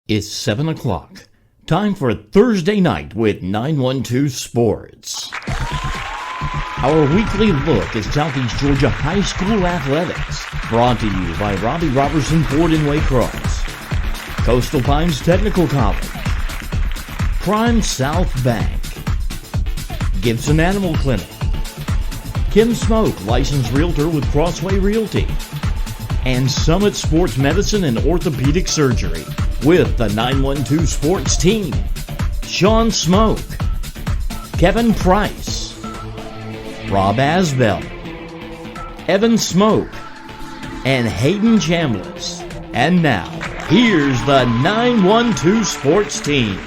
It's 7 o'clock. Time for Thursday night with 912 Sports. Our weekly look at Southeast Georgia High School athletics. Brought to you by Robbie Robertson Ford in Waycross, Coastal Pines Technical College, Prime South Bank, Gibson Animal Clinic, Kim Smoke, licensed realtor with Crossway Realty, and Summit Sports Medicine and Orthopedic Surgery. With the 912 Sports team, Sean Smoke, Kevin Price, Rob Asbell, Evan Smoke, and Hayden Chambliss. And now, here's the 912 Sports team.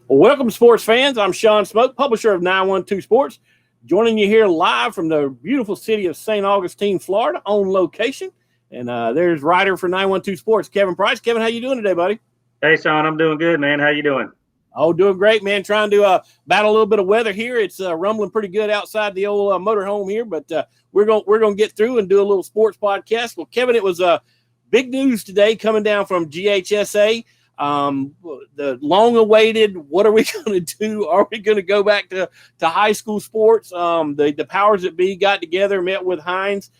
Welcome, sports fans. I'm Sean Smoke, publisher of 912 Sports, joining you here live from the beautiful city of St. Augustine, Florida, on location. And there's writer for 912 Sports, Kevin Price. Kevin, how you doing today, buddy? Hey, Sean, I'm doing good, man. How you doing? Oh, doing great, man. Trying to battle a little bit of weather here. It's rumbling pretty good outside the old motorhome here, but we're going to get through and do a little sports podcast. Well, Kevin, it was big news today coming down from GHSA. The long-awaited, what are we going to do? Are we going to go back to high school sports? The powers that be got together, met with Hines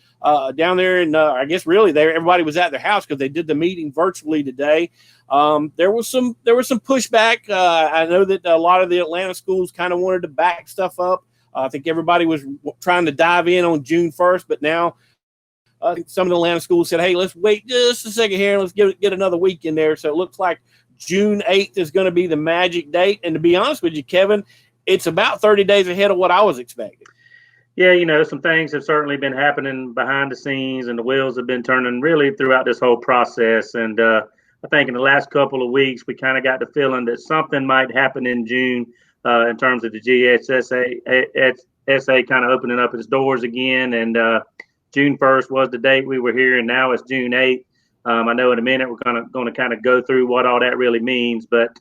down there, and I guess really everybody was at their house because they did the meeting virtually today. There was some pushback. I know that a lot of the Atlanta schools kind of wanted to back stuff up. I think everybody was trying to dive in on June 1st, but now some of the Atlanta schools said, hey, let's wait just a second here. Let's get another week in there. So it looks like June 8th is going to be the magic date. And to be honest with you, Kevin, it's about 30 days ahead of what I was expecting. Yeah, some things have certainly been happening behind the scenes, and the wheels have been turning really throughout this whole process. And I think in the last couple of weeks, we kind of got the feeling that something might happen in June in terms of the GHSA kind of opening up its doors again. And June 1st was the date we were here, and now it's June 8th. I know in a minute we're going to kind of go through what all that really means, but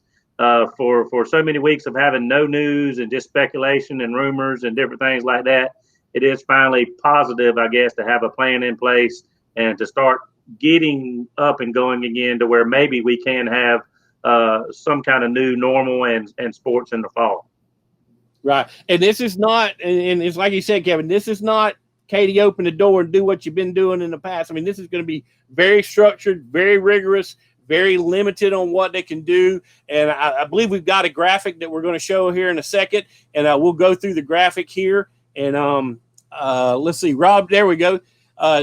for so many weeks of having no news and just speculation and rumors and different things like that, it is finally positive, I guess, to have a plan in place and to start getting up and going again to where maybe we can have some kind of new normal and sports in the fall. Right. And this is not, and it's like you said, Kevin, this is not Katie, open the door and do what you've been doing in the past. I mean, this is going to be very structured, very rigorous, very limited on what they can do. And I believe we've got a graphic that we're going to show here in a second, and we'll go through the graphic here. And let's see, Rob, there we go.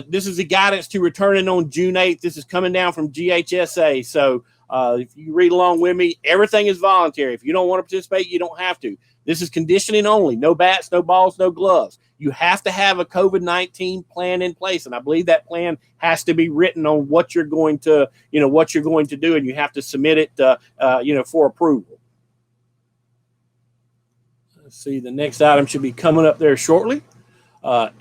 This is the guidance to returning on June 8th. This is coming down from GHSA. So if you read along with me, everything is voluntary. If you don't want to participate, you don't have to. This is conditioning only. No bats, no balls, no gloves. You have to have a COVID-19 plan in place, and I believe that plan has to be written on what you're going to, do, and you have to submit it, for approval. Let's see, the next item should be coming up there shortly.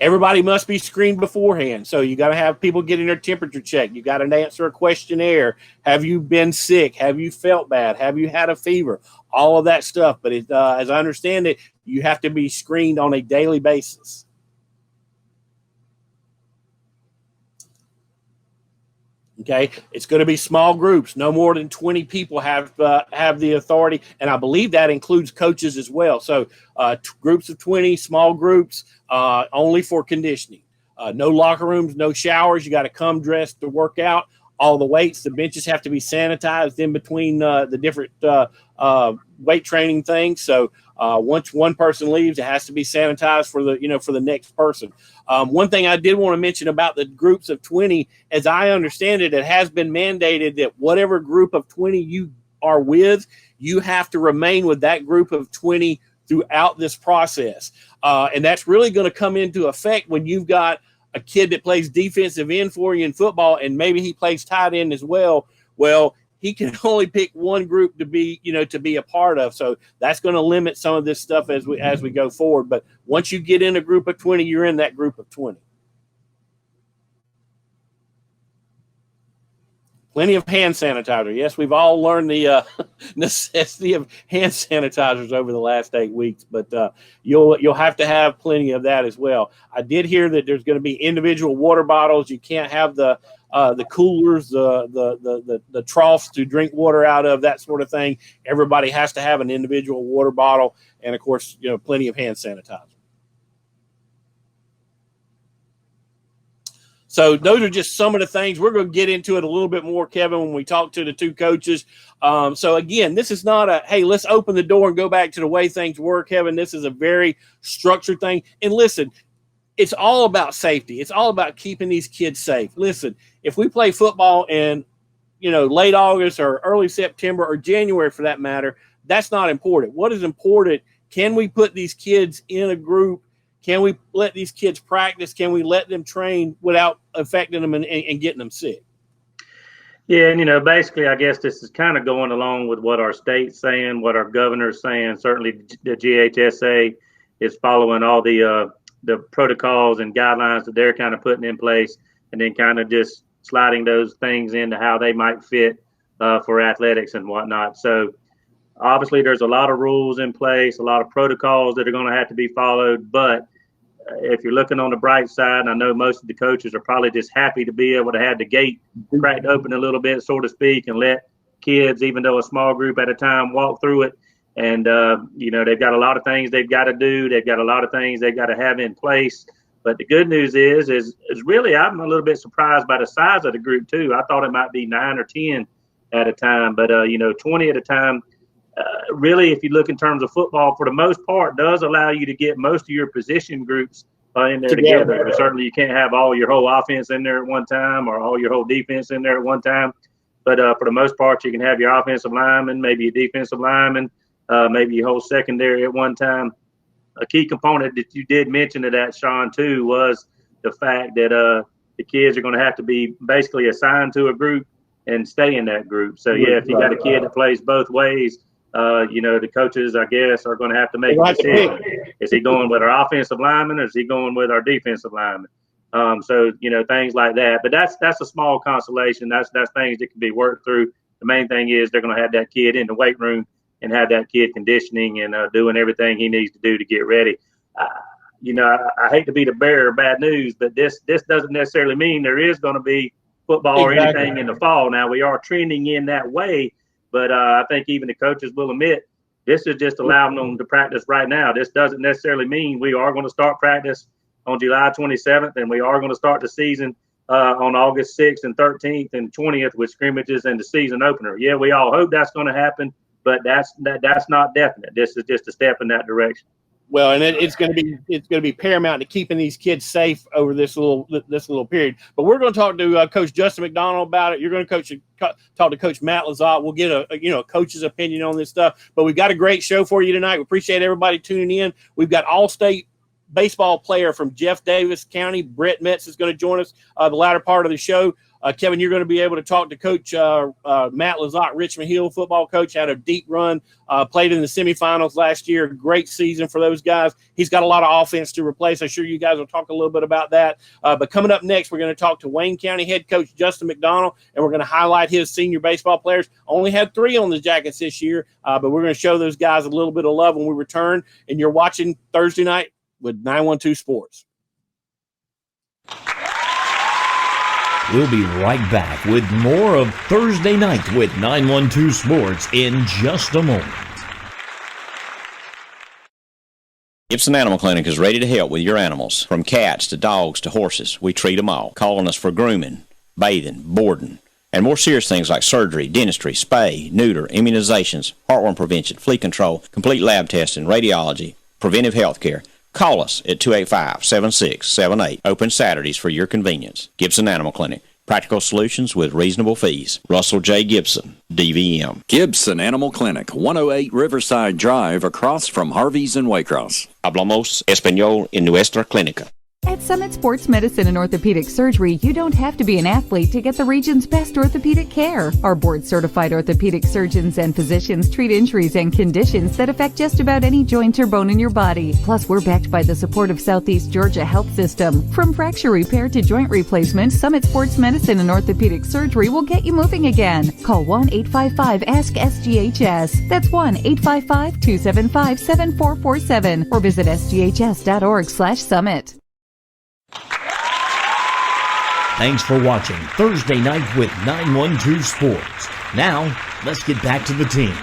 Everybody must be screened beforehand, so you got to have people getting their temperature checked. You got to answer a questionnaire. Have you been sick? Have you felt bad? Have you had a fever? All of that stuff. But as I understand it, you have to be screened on a daily basis. Okay, it's going to be small groups. No more than 20 people have the authority, and I believe that includes coaches as well. So groups of 20, small groups, only for conditioning. No locker rooms, no showers. You got to come dressed to work out. All the weights, the benches have to be sanitized in between the different weight training things. So once one person leaves, it has to be sanitized for the next person. One thing I did want to mention about the groups of 20, as I understand it, it has been mandated that whatever group of 20 you are with, you have to remain with that group of 20 throughout this process. And that's really going to come into effect when you've got a kid that plays defensive end for you in football, and maybe he plays tight end as well. Well, he can only pick one group to be a part of. So that's going to limit some of this stuff as we go forward. But once you get in a group of 20, you're in that group of 20. Plenty of hand sanitizer. Yes, we've all learned the necessity of hand sanitizers over the last 8 weeks, but you'll have to have plenty of that as well. I did hear that there's going to be individual water bottles. You can't have the coolers, the troughs to drink water out of, that sort of thing. Everybody has to have an individual water bottle, and of course, plenty of hand sanitizer. So those are just some of the things. We're going to get into it a little bit more, Kevin, when we talk to the two coaches. So, again, this is not a, hey, let's open the door and go back to the way things were, Kevin. This is a very structured thing. And listen, it's all about safety. It's all about keeping these kids safe. Listen, if we play football in, late August or early September or January for that matter, that's not important. What is important, can we put these kids in a group? Can we let these kids practice? Can we let them train without affecting them and getting them sick? Yeah, and basically, I guess this is kind of going along with what our state's saying, what our governor's saying. Certainly, the GHSA is following all the protocols and guidelines that they're kind of putting in place, and then kind of just sliding those things into how they might fit for athletics and whatnot. So, obviously, there's a lot of rules in place, a lot of protocols that are going to have to be followed. But if you're looking on the bright side, I know most of the coaches are probably just happy to be able to have the gate cracked open a little bit, so to speak, and let kids, even though a small group at a time, walk through it. And, they've got a lot of things they've got to do. They've got a lot of things they've got to have in place. But the good news is really I'm a little bit surprised by the size of the group, too. I thought it might be 9 or 10 at a time, but, 20 at a time. Really, if you look in terms of football, for the most part, does allow you to get most of your position groups in there together. But certainly, you can't have all your whole offense in there at one time or all your whole defense in there at one time. But for the most part, you can have your offensive lineman, maybe a defensive lineman, maybe your whole secondary at one time. A key component that you did mention to that, Sean, too, was the fact that the kids are going to have to be basically assigned to a group and stay in that group. So, yeah, if you got a kid that plays both ways, the coaches, I guess, are going to have to make a decision. Is he going with our offensive lineman or is he going with our defensive lineman? So, things like that. But that's a small consolation. That's things that can be worked through. The main thing is they're going to have that kid in the weight room and have that kid conditioning and doing everything he needs to do to get ready. I hate to be the bearer of bad news, but this doesn't necessarily mean there is going to be football or anything in the fall. Now, we are trending in that way. But I think even the coaches will admit this is just allowing them to practice right now. This doesn't necessarily mean we are going to start practice on July 27th, and we are going to start the season on August 6th and 13th and 20th with scrimmages and the season opener. Yeah, we all hope that's going to happen, but that's not definite. This is just a step in that direction. Well, and it's going to be paramount to keeping these kids safe over this little period. But we're going to talk to Coach Justin McDonald about it. You're going to talk to Coach Matt LeZotte. We'll get a coach's opinion on this stuff. But we've got a great show for you tonight. We appreciate everybody tuning in. We've got All-State baseball player from Jeff Davis County, Britt Metts, is going to join us the latter part of the show. Kevin, you're going to be able to talk to Coach Matt LeZotte, Richmond Hill football coach, had a deep run, played in the semifinals last year. Great season for those guys. He's got a lot of offense to replace. I'm sure you guys will talk a little bit about that. But coming up next, we're going to talk to Wayne County head coach Justin McDonald, and we're going to highlight his senior baseball players. Only had 3 on the Jackets this year, but we're going to show those guys a little bit of love when we return. And you're watching Thursday Night with 912 Sports. We'll be right back with more of Thursday Night with 912 Sports in just a moment. Gibson Animal Clinic is ready to help with your animals. From cats to dogs to horses, we treat them all. Calling us for grooming, bathing, boarding, and more serious things like surgery, dentistry, spay, neuter, immunizations, heartworm prevention, flea control, complete lab testing, radiology, preventive health care. Call us at 285-7678. Open Saturdays for your convenience. Gibson Animal Clinic. Practical solutions with reasonable fees. Russell J. Gibson, DVM. Gibson Animal Clinic, 108 Riverside Drive, across from Harvey's in Waycross. Hablamos español en nuestra clínica. At Summit Sports Medicine and Orthopedic Surgery, you don't have to be an athlete to get the region's best orthopedic care. Our board-certified orthopedic surgeons and physicians treat injuries and conditions that affect just about any joint or bone in your body. Plus, we're backed by the support of Southeast Georgia Health System. From fracture repair to joint replacement, Summit Sports Medicine and Orthopedic Surgery will get you moving again. Call 1-855-ASK-SGHS. That's 1-855-275-7447 or visit sghs.org/summit. Thanks for watching Thursday Night with 912 Sports. Now, let's get back to the team.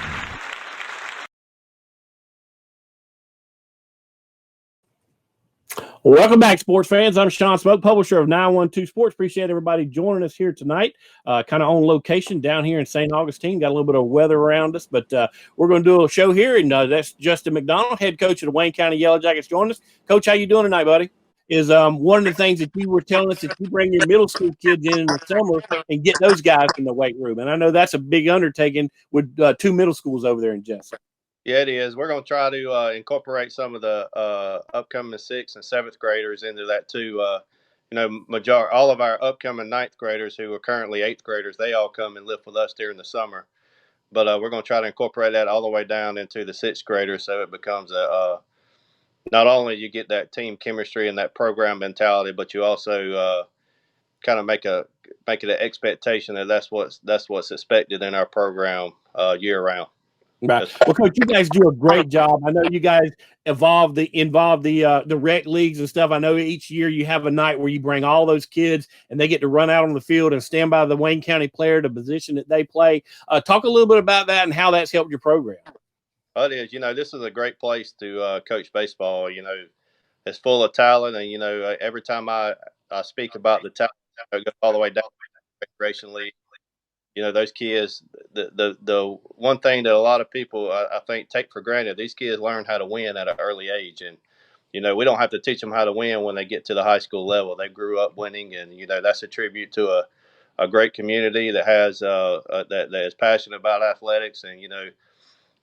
Welcome back, sports fans. I'm Sean Smoke, publisher of 912 Sports. Appreciate everybody joining us here tonight. Kind of on location down here in St. Augustine. Got a little bit of weather around us, but we're going to do a show here, and that's Justin McDonald, head coach of the Wayne County Yellow Jackets, joining us. Coach, how you doing tonight, buddy? Is one of the things that you were telling us that you bring your middle school kids in the summer and get those guys in the weight room. And I know that's a big undertaking with 2 middle schools over there in Jessup. Yeah, it is. We're going to try to incorporate some of the upcoming 6th and 7th graders into that too. All of our upcoming 9th graders who are currently 8th graders, they all come and live with us during the summer. But we're going to try to incorporate that all the way down into the 6th graders, so it becomes not only you get that team chemistry and that program mentality, but you also kind of make it an expectation that that's what's expected in our program year round. Right. Well, Coach, you guys do a great job. I know you guys involve the rec leagues and stuff. I know each year you have a night where you bring all those kids and they get to run out on the field and stand by the Wayne County player, the position that they play. Talk a little bit about that and how that's helped your program. It is. This is a great place to coach baseball. It's full of talent, and every time I speak about the talent, I go all the way down to the recreation league. Those kids. The one thing that a lot of people I think take for granted, these kids learn how to win at an early age, and we don't have to teach them how to win when they get to the high school level. They grew up winning, and that's a tribute to a great community that has that is passionate about athletics, and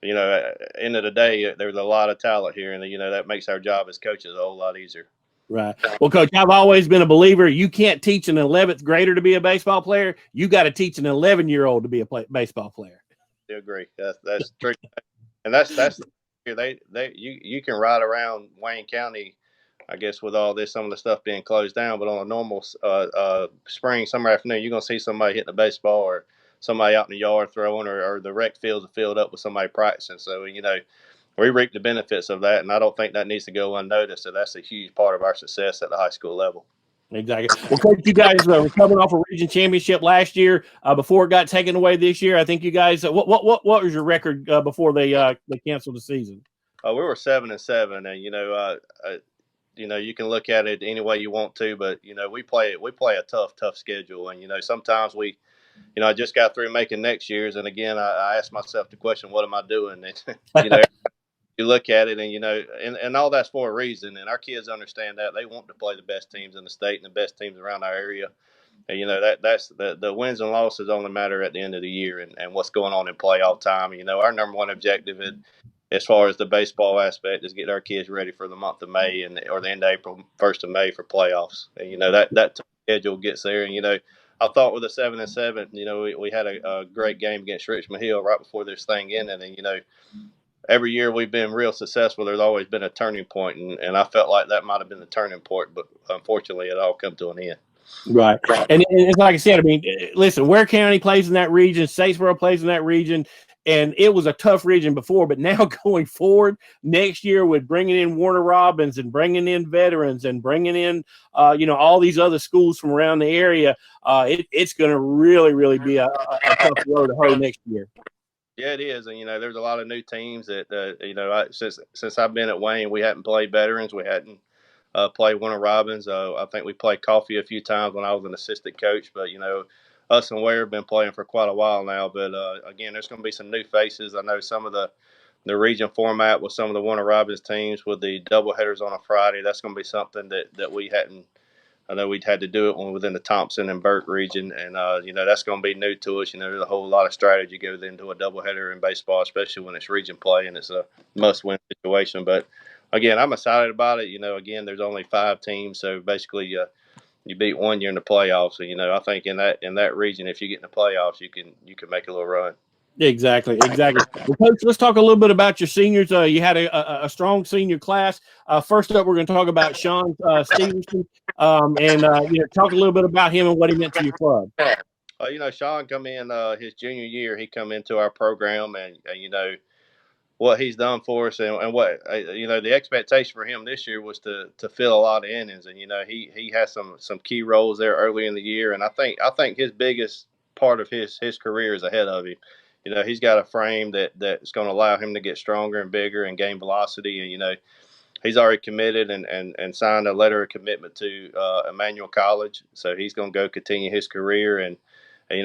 end of the day, there's a lot of talent here, and that makes our job as coaches a whole lot easier. Right. Well, Coach, I've always been a believer. You can't teach an 11th grader to be a baseball player. You got to teach an 11-year-old to be a baseball player. I agree. That's true, and that's you can ride around Wayne County, I guess, with all this, some of the stuff being closed down. But on a normal spring, summer afternoon, you're gonna see somebody hitting a baseball or somebody out in the yard throwing, or the rec fields are filled up with somebody practicing. So, we reap the benefits of that, and I don't think that needs to go unnoticed. So that's a huge part of our success at the high school level. Exactly. Well, Coach, you guys were coming off a region championship last year before it got taken away this year. I think you guys, what was your record before they canceled the season? We were 7-7, and you can look at it any way you want to, but we play a tough schedule, and sometimes we. I just got through making next year's, and again, I asked myself the question, what am I doing? And, you look at it, and, and all that's for a reason, and our kids understand that. They want to play the best teams in the state and the best teams around our area. And, that's the wins and losses only matter at the end of the year and what's going on in playoff time. Our number one objective as far as the baseball aspect is get our kids ready for the month of May or the end of April, 1st of May for playoffs. And, that schedule gets there, and, I thought with a 7-7, we had a great game against Richmond Hill right before this thing ended. And, every year we've been real successful. There's always been a turning point, and I felt like that might have been the turning point, but unfortunately it all come to an end. Right. And it's like I said, I mean, listen, Ware County plays in that region, Statesboro plays in that region, and it was a tough region before, but now going forward next year with bringing in Warner Robins and bringing in veterans and bringing in, all these other schools from around the area, it's going to really, really be a tough road to hoe next year. Yeah, it is. And, there's a lot of new teams that, since I've been at Wayne, we hadn't played veterans. We hadn't played Warner Robins. I think we played Coffee a few times when I was an assistant coach, but, us and Ware have been playing for quite a while now. But, again, there's going to be some new faces. I know some of the region format with some of the Warner Robins teams with the doubleheaders on a Friday, that's going to be something that we hadn't. I know we'd had to do it when within the Thompson and Burt region, and that's going to be new to us. There's a whole lot of strategy goes into a doubleheader in baseball, especially when it's region play and it's a must-win situation. But again, I'm excited about it. Again, there's only 5 teams, so basically you beat one, you're in the playoffs. So I think in that region, if you get in the playoffs, you can make a little run. Exactly. Well, Coach, let's talk a little bit about your seniors. You had a strong senior class. First up, we're going to talk about Sean Stevenson, and talk a little bit about him and what he meant to your club. Sean come in his junior year. He come into our program, and what he's done for us, and what the expectation for him this year was to fill a lot of innings, and he has some key roles there early in the year, and I think his biggest part of his career is ahead of him. He's got a frame that's going to allow him to get stronger and bigger and gain velocity, and he's already committed and signed a letter of commitment to Emmanuel College, so he's going to go continue his career. And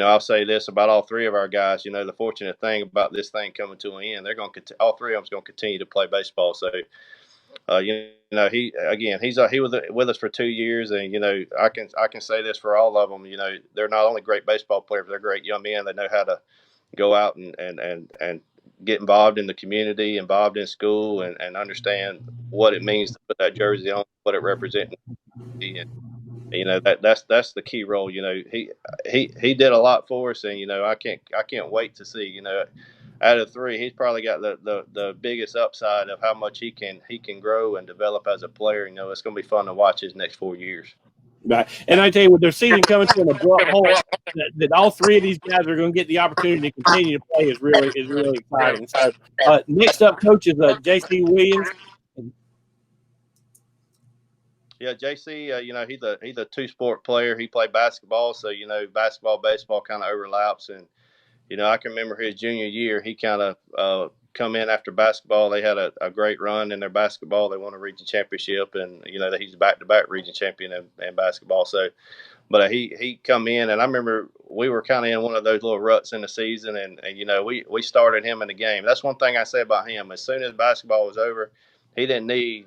I'll say this about all 3 of our guys. The fortunate thing about this thing coming to an end, they're going to all 3 of them's going to continue to play baseball. So, he was with us for 2 years, and I can say this for all of them. They're not only great baseball players, but they're great young men. They know how to go out and get involved in the community, involved in school, and understand what it means to put that jersey on, what it represents. And that's the key role. He did a lot for us, and I can't wait to see. Out of 3, he's probably got the biggest upside of how much he can grow and develop as a player. It's going to be fun to watch his next 4 years. Right. And I tell you, with their season coming to an abrupt halt, that all 3 of these guys are going to get the opportunity to continue to play is really exciting. So next up, Coach, is J.C. Williams. Yeah, JC, he's a 2-sport player. He played basketball, so basketball, baseball kind of overlaps. And I can remember his junior year, he kind of come in after basketball. They had a great run in their basketball. They won a region championship, and he's back-to-back region champion in basketball. So, but he come in, and I remember we were kind of in one of those little ruts in the season, and we started him in the game. That's one thing I say about him. As soon as basketball was over, he didn't need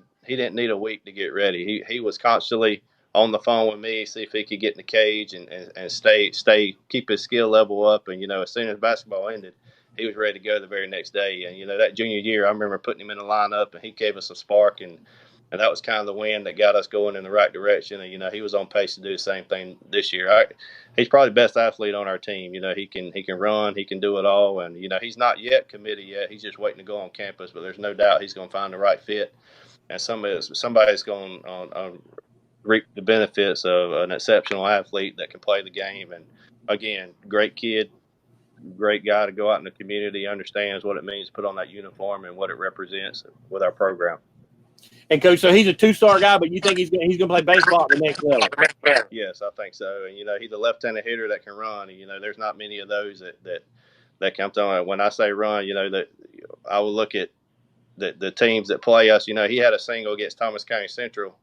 a week to get ready. He was constantly on the phone with me, see if he could get in the cage and keep his skill level up. And, as soon as basketball ended, he was ready to go the very next day. And, that junior year, I remember putting him in the lineup, and he gave us a spark. And that was kind of the wind that got us going in the right direction. And, he was on pace to do the same thing this year. He's probably the best athlete on our team. He can run, he can do it all. And, he's not yet committed yet. He's just waiting to go on campus, but there's no doubt he's going to find the right fit. And somebody's going to reap the benefits of an exceptional athlete that can play the game. And again, great kid, great guy to go out in the community, understands what it means to put on that uniform and what it represents with our program. And Coach, so he's a 2-star guy, but you think he's going to play baseball at the next level? Yes, I think so. And he's a left-handed hitter that can run. And, there's not many of those that come to. When I say run, that I will look at the teams that play us. He had a single against Thomas County Central.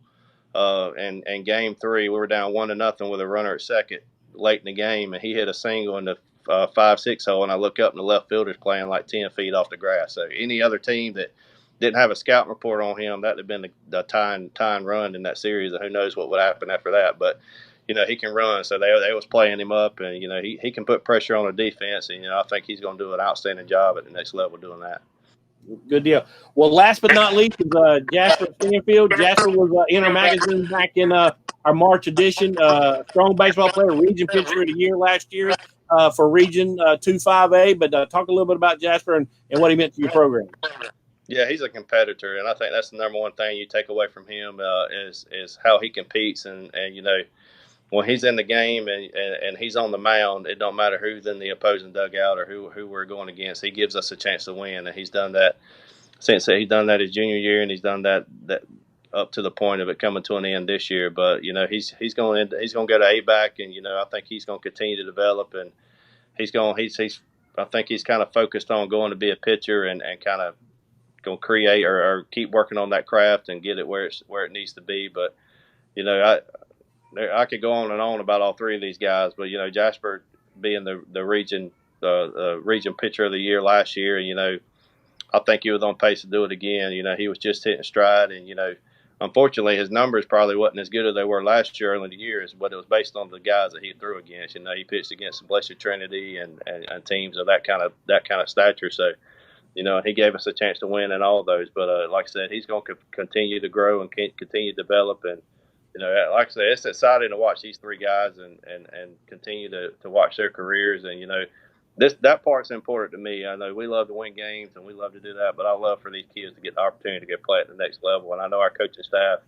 And game 3, we were down 1-0 with a runner at second late in the game, and he hit a single in the 5-6 hole, and I look up and the left fielder's playing like 10 feet off the grass. So any other team that didn't have a scouting report on him, that would have been the tying run in that series, and who knows what would happen after that. But he can run, so they was playing him up, and he can put pressure on the defense, and I think he's going to do an outstanding job at the next level doing that. Good deal. Well, last but not least is Jasper Stanfield. Jasper was in our magazine back in our March edition. Strong baseball player, region pitcher of the year last year for Region 2-5A. But talk a little bit about Jasper and what he meant to your program. Yeah, he's a competitor, and I think that's the number one thing you take away from him is how he competes. And when he's in the game and he's on the mound, it don't matter who's in the opposing dugout or who we're going against. He gives us a chance to win, and he's done that since he's done that his junior year, and he's done that up to the point of it coming to an end this year. But he's going to go to A-back, and I think he's going to continue to develop, and I think he's kind of focused on going to be a pitcher and kind of going to create or keep working on that craft and get it where it needs to be. But I could go on and on about all 3 of these guys, but Jasper being the region pitcher of the year last year, and I think he was on pace to do it again. He was just hitting stride, and unfortunately his numbers probably wasn't as good as they were last year early in the years, but it was based on the guys that he threw against. He pitched against Blessed Trinity and teams of that kind of stature. So he gave us a chance to win in all of those. But like I said, he's going to continue to grow and continue to develop. And, like I said, it's exciting to watch these three guys and continue to watch their careers. And, that part's important to me. I know we love to win games and we love to do that, but I love for these kids to get the opportunity to get play at the next level. And I know our coaching staff,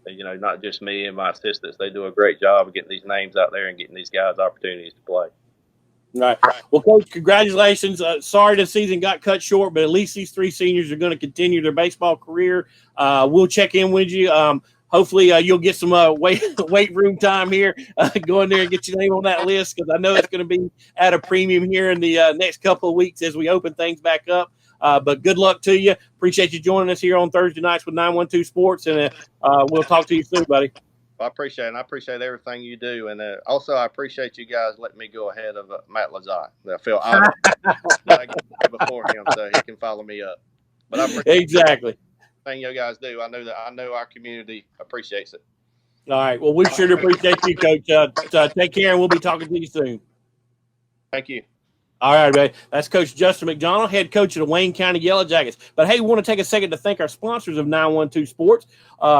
not just me and my assistants, they do a great job of getting these names out there and getting these guys opportunities to play. Right. Well, Coach, congratulations. Sorry the season got cut short, but at least these three seniors are going to continue their baseball career. We'll check in with you. Hopefully, you'll get some weight room time here. Go in there and get your name on that list, because I know it's going to be at a premium here in the next couple of weeks as we open things back up. But good luck to you. Appreciate you joining us here on Thursday nights with 912 Sports, and we'll talk to you soon, buddy. I appreciate it, and I appreciate everything you do. And also, I appreciate you guys letting me go ahead of Matt LeZotte. I feel honored that I get before him so he can follow me up. But I appreciate exactly everything you guys do. I know our community appreciates it. All right. Well, we sure appreciate you, Coach. Take care, and we'll be talking to you soon. Thank you. All right, man. That's Coach Justin McDonald, head coach of the Wayne County Yellow Jackets. But, hey, we want to take a second to thank our sponsors of 912 Sports.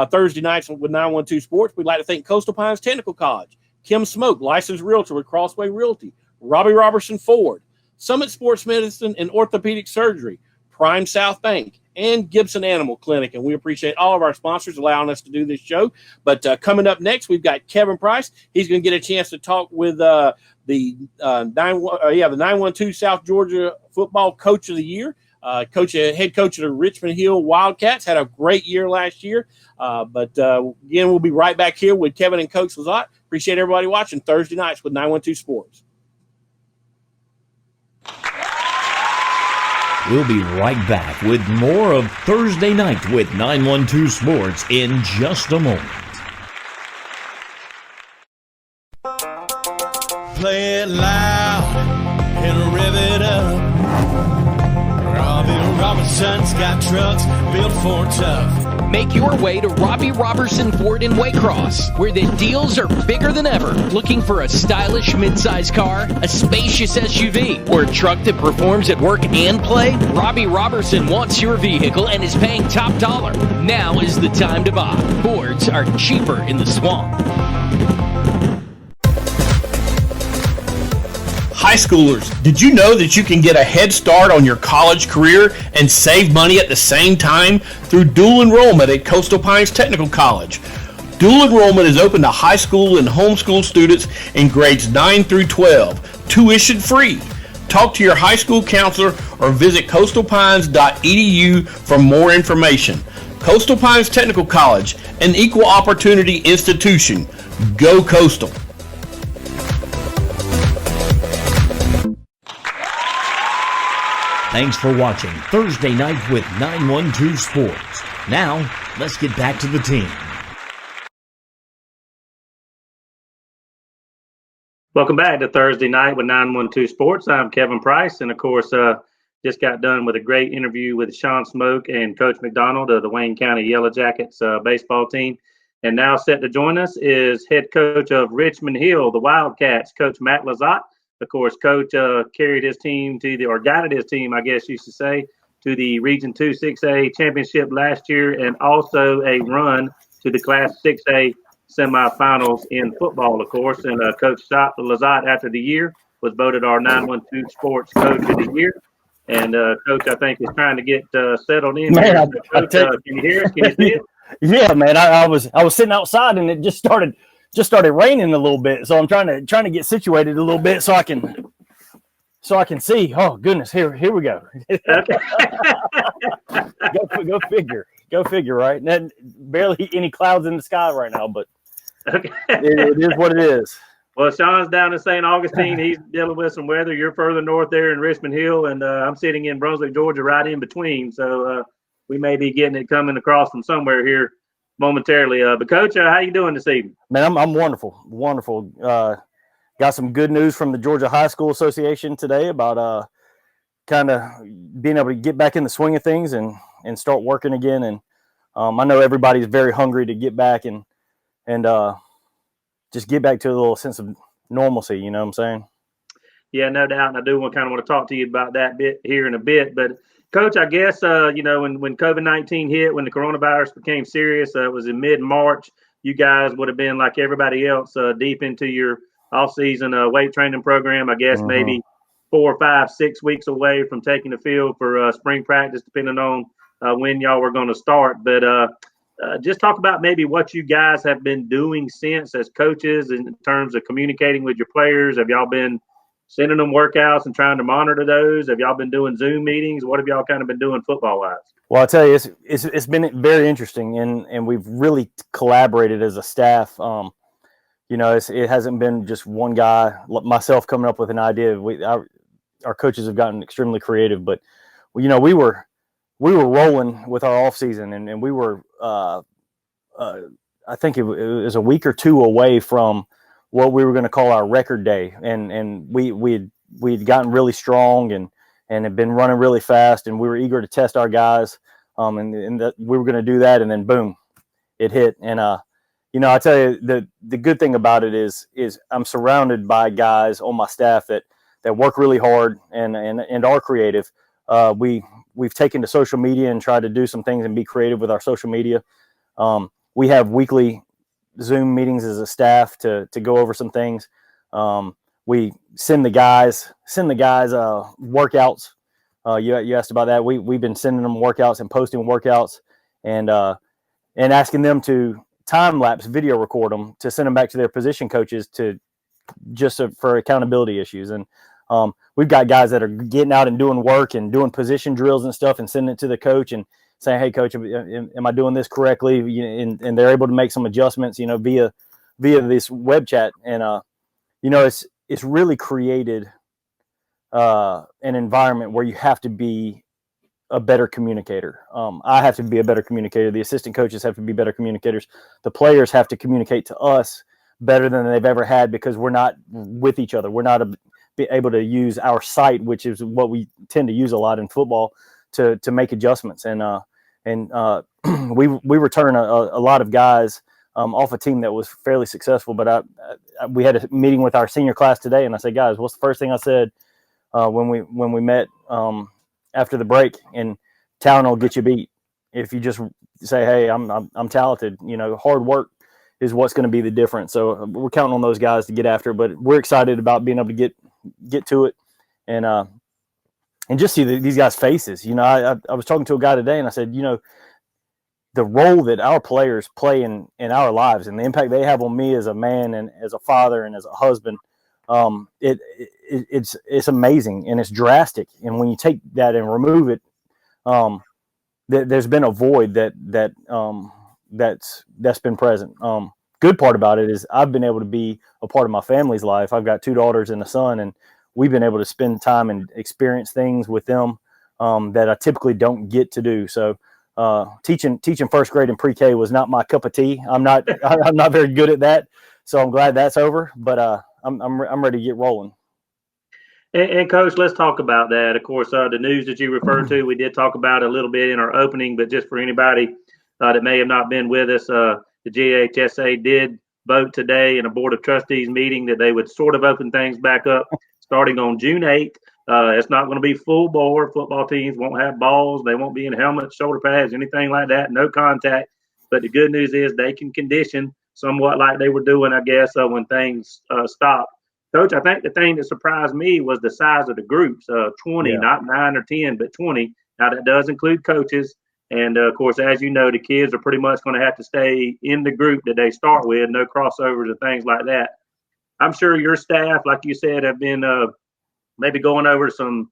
Thursday nights with 912 Sports, we'd like to thank Coastal Pines Technical College, Kim Smoke, licensed realtor with Crossway Realty, Robbie Robertson Ford, Summit Sports Medicine and Orthopedic Surgery, Prime South Bank, and Gibson Animal Clinic. And we appreciate all of our sponsors allowing us to do this show. But coming up next, we've got Kevin Price. He's going to get a chance to talk with the 912 South Georgia Football Coach of the Year. Head coach of the Richmond Hill Wildcats. Had a great year last year. But again, we'll be right back here with Kevin and Coach LeZotte. Appreciate everybody watching Thursday nights with 912 Sports. We'll be right back with more of Thursday Night with 912 Sports in just a moment. Play it loud and rev it up. Robbie Robinson's got trucks built for tough. Make your way to Robbie Robertson Ford in Waycross, where the deals are bigger than ever. Looking for a stylish midsize car, a spacious SUV, or a truck that performs at work and play? Robbie Robertson wants your vehicle and is paying top dollar. Now is the time to buy. Fords are cheaper in the swamp. High schoolers, did you know that you can get a head start on your college career and save money at the same time through dual enrollment at Coastal Pines Technical College? Dual enrollment is open to high school and homeschool students in grades 9 through 12, tuition free. Talk to your high school counselor or visit coastalpines.edu for more information. Coastal Pines Technical College, an equal opportunity institution. Go Coastal. Thanks for watching Thursday Night with 912 Sports. Now, let's get back to the team. Welcome back to Thursday Night with 912 Sports. I'm Kevin Price, and of course, just got done with a great interview with Sean Smoke and Coach McDonald of the Wayne County Yellow Jackets baseball team. And now set to join us is head coach of Richmond Hill, the Wildcats, Coach Matt LeZotte. Of course, Coach carried his team guided his team, I guess you should say, to the Region 2 6A championship last year, and also a run to the Class 6A semifinals in football, of course. And Coach LeZotte, after the year, was voted our 912 Sports Coach of the Year. And Coach, I think, is trying to get settled in. Man, Coach, can you hear us? Can you see it? Yeah, man. I was sitting outside, and it just started raining a little bit. So I'm trying to get situated a little bit so I can see. Oh goodness, here we go. Okay. Go figure, right? And barely any clouds in the sky right now, but okay. it is what it is. Well, Sean's down in St. Augustine. He's dealing with some weather. You're further north there in Richmond Hill, and I'm sitting in Brunswick, Georgia, right in between. So we may be getting it coming across from somewhere here momentarily. But Coach, how you doing this evening? Man, I'm wonderful. Got some good news from the Georgia High School Association today about kind of being able to get back in the swing of things and start working again. And I know everybody's very hungry to get back and just get back to a little sense of normalcy. You know what I'm saying? Yeah, no doubt. And I do want to talk to you about that bit here in a bit. But Coach, I guess, when COVID-19 hit, when the coronavirus became serious, it was in mid-March. You guys would have been like everybody else, deep into your off-season weight training program. I guess maybe 4, 5, 6 weeks away from taking the field for spring practice, depending on when y'all were going to start. But just talk about maybe what you guys have been doing since as coaches in terms of communicating with your players. Have y'all been sending them workouts and trying to monitor those? Have y'all been doing Zoom meetings? What have y'all kind of been doing football-wise? Well, I'll tell you, it's been very interesting, and we've really collaborated as a staff. It hasn't been just one guy, myself, coming up with an idea. Our coaches have gotten extremely creative, but we were rolling with our off season, and we were I think it was a week or two away from what we were going to call our record day, and we'd gotten really strong and had been running really fast, and we were eager to test our guys, and that we were going to do that, and then boom, it hit. And I tell you, the good thing about it is I'm surrounded by guys on my staff that work really hard and are creative. We've taken to social media and tried to do some things and be creative with our social media. We have weekly Zoom meetings as a staff to go over some things. We send the guys workouts. You asked about that. We've been sending them workouts and posting workouts and asking them to time lapse video record them to send them back to their position coaches for accountability issues. And we've got guys that are getting out and doing work and doing position drills and stuff and sending it to the coach and saying, "Hey, coach, am I doing this correctly?" And they're able to make some adjustments, via this web chat. And it's really created an environment where you have to be a better communicator. I have to be a better communicator. The assistant coaches have to be better communicators. The players have to communicate to us better than they've ever had because we're not with each other. We're not able to use our site, which is what we tend to use a lot in football, to make adjustments. And we return a lot of guys off a team that was fairly successful. But we had a meeting with our senior class today, and I said, "Guys, what's the first thing I said when we met after the break?" And talent will get you beat. If you just say, "Hey, I'm talented," hard work is what's going to be the difference. So we're counting on those guys to get after it. But we're excited about being able to get to it and just see these guys' faces. I was talking to a guy today, and I said, the role that our players play in our lives and the impact they have on me as a man and as a father and as a husband, it's amazing and it's drastic. And when you take that and remove it, there's been a void that's been present. Good part about it is I've been able to be a part of my family's life. I've got 2 daughters and a son, and we've been able to spend time and experience things with them that I typically don't get to do. So teaching first grade and pre-K was not my cup of tea. I'm not very good at that. So I'm glad that's over, but I'm ready to get rolling. And Coach, let's talk about that. Of course, the news that you referred to, we did talk about a little bit in our opening, but just for anybody that may have not been with us, the GHSA did vote today in a Board of Trustees meeting that they would sort of open things back up starting on June 8th. It's not going to be full bore. Football teams won't have balls. They won't be in helmets, shoulder pads, anything like that. No contact. But the good news is they can condition somewhat like they were doing, I guess, when things stopped. Coach, I think the thing that surprised me was the size of the groups, 20, not 9 or 10, but 20. Now, that does include coaches. And, of course, as you know, the kids are pretty much going to have to stay in the group that they start with, no crossovers and things like that. I'm sure your staff, like you said, have been maybe going over some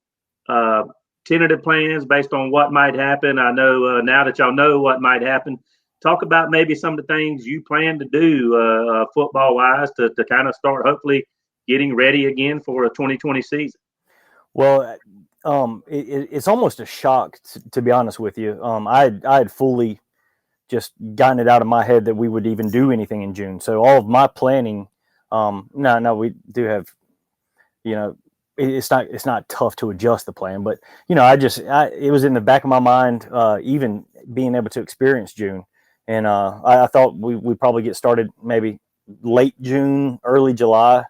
tentative plans based on what might happen. I know now that y'all know what might happen, talk about maybe some of the things you plan to do football-wise to kind of start hopefully getting ready again for a 2020 season. Well, it's almost a shock, to be honest with you. I had fully just gotten it out of my head that we would even do anything in June. So all of my planning, no, we do have, it's not tough to adjust the plan, but it was in the back of my mind, even being able to experience June. And I thought we'd probably get started maybe late June, early July.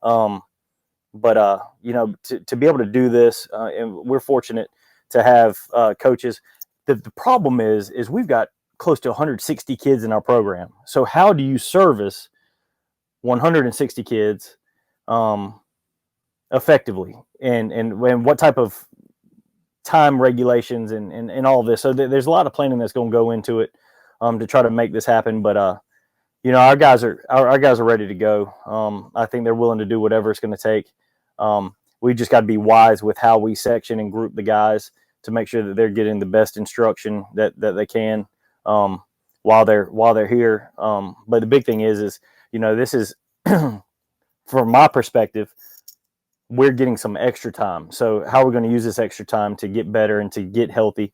But to be able to do this, and we're fortunate to have coaches. The problem is we've got close to 160 kids in our program. So how do you service 160 kids effectively, and what type of time regulations and all of this? So there's a lot of planning that's going to go into it to try to make this happen. But our guys are ready to go. I think they're willing to do whatever it's going to take. We just got to be wise with how we section and group the guys to make sure that they're getting the best instruction that they can while they're here. But the big thing is this is from my perspective, we're getting some extra time. So how are we going to use this extra time to get better and to get healthy?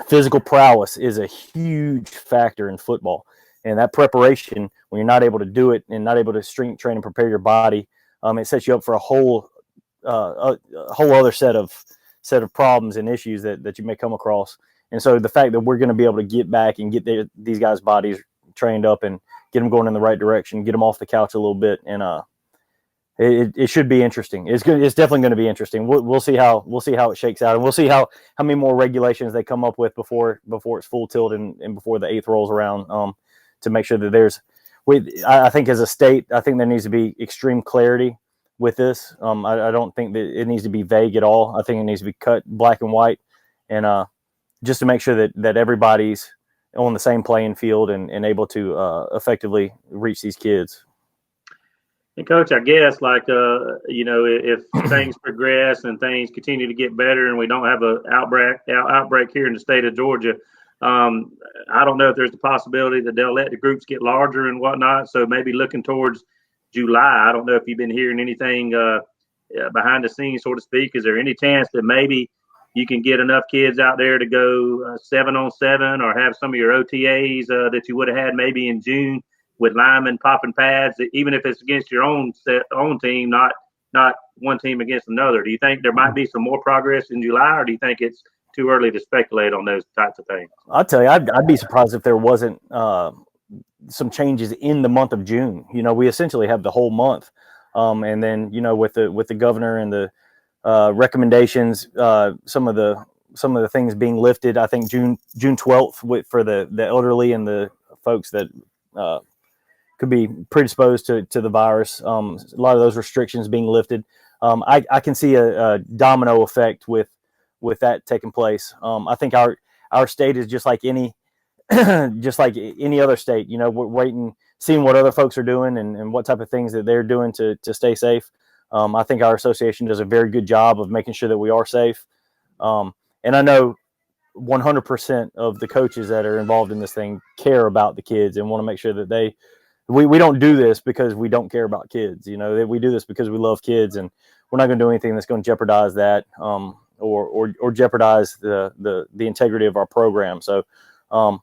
Physical prowess is a huge factor in football, and that preparation, when you're not able to do it and not able to strength train and prepare your body, it sets you up for a whole other set of problems and issues that you may come across. And so the fact that we're going to be able to get back and get these guys' bodies trained up and get them going in the right direction, get them off the couch a little bit, and it should be interesting. It's definitely going to be interesting. We'll see how it shakes out, and we'll see how many more regulations they come up with before it's full tilt and before the 8th rolls around, to make sure that I think as a state, I think there needs to be extreme clarity with this. I don't think that it needs to be vague at all. I think it needs to be cut black and white, and just to make sure that everybody's on the same playing field and able to effectively reach these kids. And Coach, I guess if things progress and things continue to get better and we don't have an outbreak here in the state of Georgia, I don't know if there's the possibility that they'll let the groups get larger and whatnot. So maybe looking towards July, I don't know if you've been hearing anything behind the scenes, so to speak. Is there any chance that maybe you can get enough kids out there to go 7-on-7 or have some of your OTAs that you would have had maybe in June with linemen popping pads, even if it's against your own team, not one team against another? Do you think there might be some more progress in July, or do you think it's too early to speculate on those types of things? I'll tell you, I'd be surprised if there wasn't some changes in the month of June. We essentially have the whole month, and then with the governor and the recommendations, some of the things being lifted. I think June 12th for the elderly and the folks that could be predisposed to the virus. A lot of those restrictions being lifted. I can see a domino effect with that taking place. I think our state is just like any other state. We're waiting, seeing what other folks are doing and what type of things that they're doing to stay safe. I think our association does a very good job of making sure that we are safe. And I know 100% of the coaches that are involved in this thing care about the kids and want to make sure that we don't do this because we don't care about kids. We do this because we love kids, and we're not going to do anything that's going to jeopardize that or jeopardize the integrity of our program. So, we're